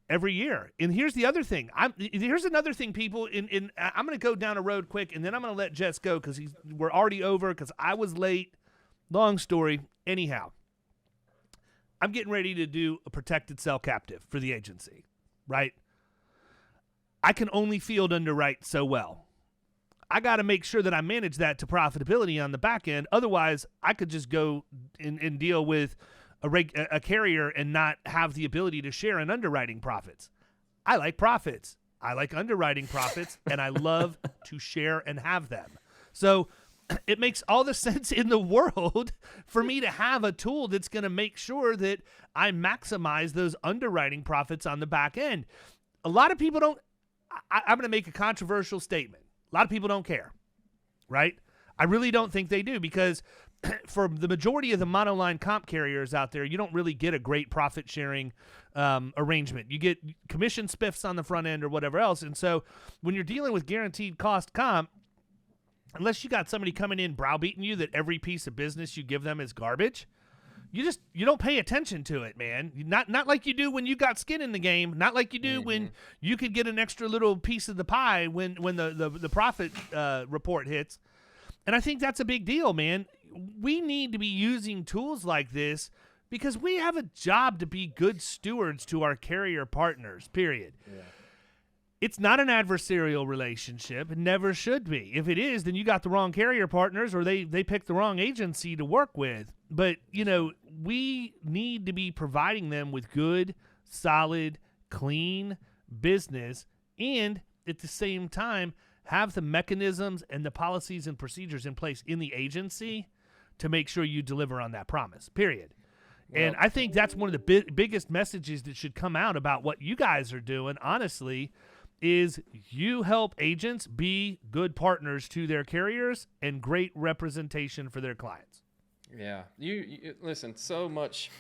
Speaker 3: every year. And here's the other thing. Here's another thing, people. I'm going to go down a road quick, and then I'm going to let Jess go because we're already over because I was late. Long story. Anyhow, I'm getting ready to do a protected sell captive for the agency, right? I can only field underwrite so well. I got to make sure that I manage that to profitability on the back end. Otherwise, I could just go and deal with a carrier and not have the ability to share in underwriting profits. I like profits. I like underwriting profits, and I love to share and have them. So it makes all the sense in the world for me to have a tool that's going to make sure that I maximize those underwriting profits on the back end. A lot of people don't. I'm going to make a controversial statement. A lot of people don't care, right? I really don't think they do, because for the majority of the monoline comp carriers out there, you don't really get a great profit sharing arrangement. You get commission spiffs on the front end or whatever else. And so when you're dealing with guaranteed cost comp, unless you got somebody coming in browbeating you that every piece of business you give them is garbage, you don't pay attention to it, man. Not like you do when you got skin in the game. Not like you do when you could get an extra little piece of the pie when the profit report hits. And I think that's a big deal, man. We need to be using tools like this because we have a job to be good stewards to our carrier partners, period. Yeah. It's not an adversarial relationship. It never should be. If it is, then you got the wrong carrier partners, or they picked the wrong agency to work with. But, you know, we need to be providing them with good, solid, clean business, and at the same time have the mechanisms and the policies and procedures in place in the agency to make sure you deliver on that promise, period. And I think that's one of the biggest messages that should come out about what you guys are doing, honestly, is you help agents be good partners to their carriers and great representation for their clients.
Speaker 5: Yeah. You listen, so much,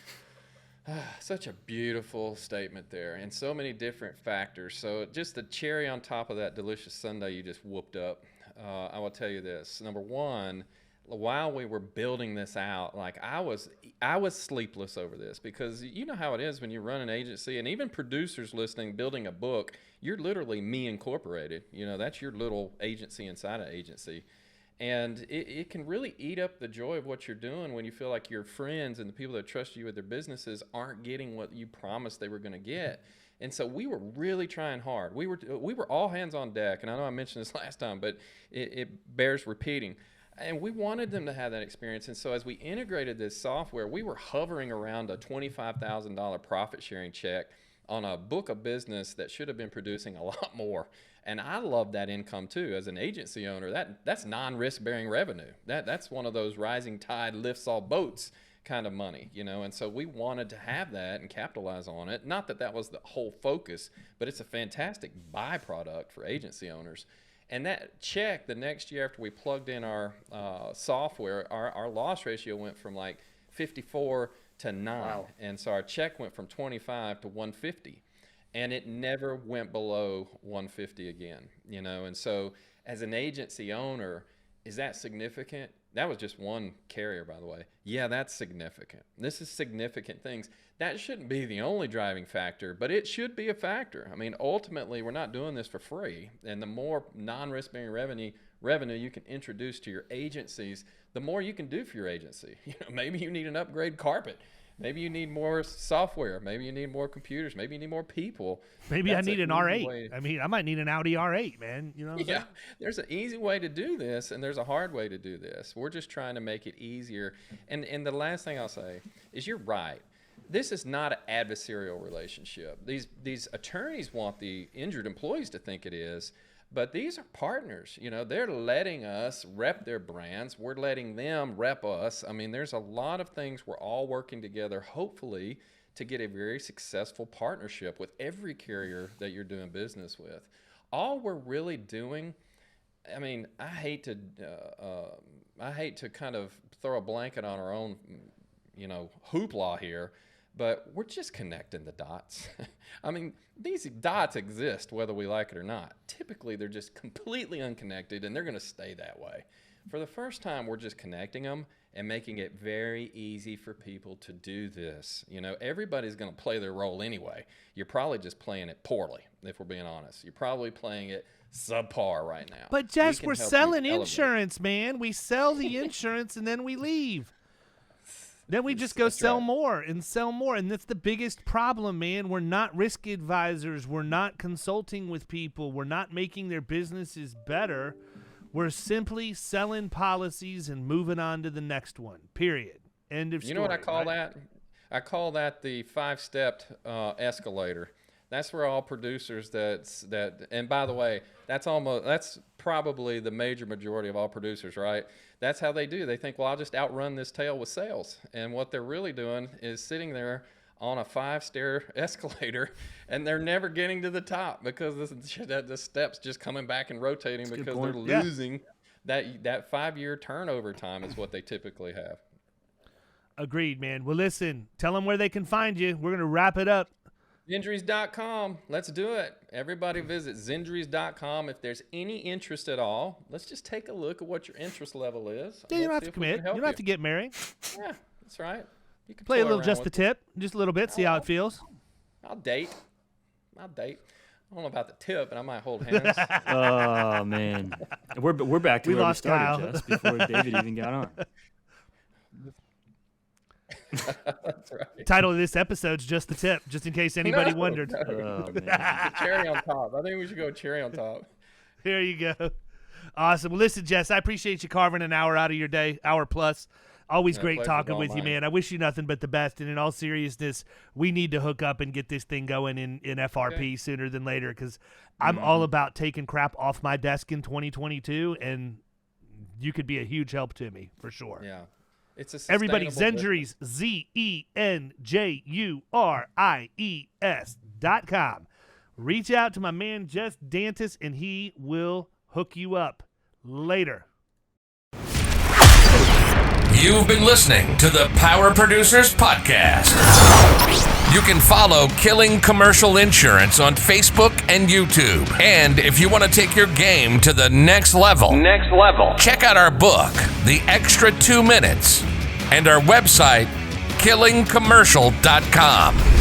Speaker 5: such a beautiful statement there, and so many different factors. So just the cherry on top of that delicious sundae you just whooped up, I will tell you this. Number one, while we were building this out, like I was sleepless over this, because you know how it is when you run an agency, and even producers listening, building a book, you're literally Me Incorporated. You know, that's your little agency inside an agency. And it can really eat up the joy of what you're doing when you feel like your friends and the people that trust you with their businesses aren't getting what you promised they were going to get. And so we were really trying hard. We were all hands on deck. And I know I mentioned this last time, but it bears repeating. And we wanted them to have that experience. And so as we integrated this software, we were hovering around a $25,000 profit sharing check on a book of business that should have been producing a lot more. And I love that income too. As an agency owner, that's non-risk bearing revenue. That's one of those rising tide lifts all boats kind of money, you know. And so we wanted to have that and capitalize on it. Not that was the whole focus, but it's a fantastic byproduct for agency owners. And that check, the next year after we plugged in our software, our loss ratio went from like 54 to 9. Wow. And so our check went from 25 to 150. And it never went below 150 again, you know. And so as an agency owner, is that significant? That was just one carrier, by the way. Yeah, that's significant. This is significant things. That shouldn't be the only driving factor, but it should be a factor. I mean, ultimately, we're not doing this for free. And the more non-risk bearing revenue you can introduce to your agencies, the more you can do for your agency. You know, maybe you need an upgrade carpet. Maybe you need more software. Maybe you need more computers. Maybe you need more people.
Speaker 3: Maybe I need an R8. I mean, I might need an Audi R8, man. You know what I'm saying?
Speaker 5: There's an easy way to do this, and there's a hard way to do this. We're just trying to make it easier. And the last thing I'll say is you're right. This is not an adversarial relationship. These attorneys want the injured employees to think it is, but these are partners. You know, they're letting us rep their brands. We're letting them rep us. I mean, there's a lot of things we're all working together, hopefully, to get a very successful partnership with every carrier that you're doing business with. All we're really doing, I mean, I hate to kind of throw a blanket on our own, you know, hoopla here, but we're just connecting the dots. I mean, these dots exist whether we like it or not. Typically, they're just completely unconnected, and they're going to stay that way. For the first time, we're just connecting them and making it very easy for people to do this. You know, everybody's going to play their role anyway. You're probably just playing it poorly, if we're being honest. You're probably playing it subpar right now.
Speaker 3: But Jess, we're selling insurance, man. We sell the insurance, and then we leave. Then we just go sell more and sell more. And that's the biggest problem, man. We're not risk advisors. We're not consulting with people. We're not making their businesses better. We're simply selling policies and moving on to the next one, period. End of story.
Speaker 5: You know what I call that? I call that the 5-stepped escalator. That's where all producers and by the way, that's probably the major majority of all producers, right? That's how they do. They think, well, I'll just outrun this tail with sales. And what they're really doing is sitting there on a 5-stair escalator, and they're never getting to the top because the steps just coming back and rotating because they're losing that 5-year turnover time is what they typically have.
Speaker 3: Agreed, man. Well, listen, tell them where they can find you. We're going to wrap it up.
Speaker 5: Zenjuries.com. Let's do it. Everybody visit Zenjuries.com. If there's any interest at all, let's just take a look at what your interest level is.
Speaker 3: Yeah, you don't have to commit. You don't have to get married.
Speaker 5: Yeah, that's right. You can
Speaker 3: play a little just the tip, just a little bit, see how it feels.
Speaker 5: I'll date. I don't know about the tip, but I might hold hands.
Speaker 4: Oh, man. We're back to where we started, Jess, before David even got on.
Speaker 5: That's right.
Speaker 3: The title of this episode's Just the Tip, just in case anybody wondered.
Speaker 4: Oh, man.
Speaker 5: Cherry on top. I think we should go cherry on top.
Speaker 3: There you go. Awesome. Well, listen, Jess, I appreciate you carving an hour out of your day, hour plus. Always great talking with you, man. I wish you nothing but the best. And in all seriousness, we need to hook up and get this thing going in FRP sooner than later, because I'm all about taking crap off my desk in 2022, and you could be a huge help to me for sure.
Speaker 5: Yeah. It's a
Speaker 3: everybody, Zenjuries, Zenjuries.com. Reach out to my man Jess Dantice, and he will hook you up later.
Speaker 1: You've been listening to the Power Producers Podcast. You can follow Killing Commercial Insurance on Facebook and YouTube. And if you want to take your game to the next level, check out our book, The Extra 2 Minutes, and our website, killingcommercial.com.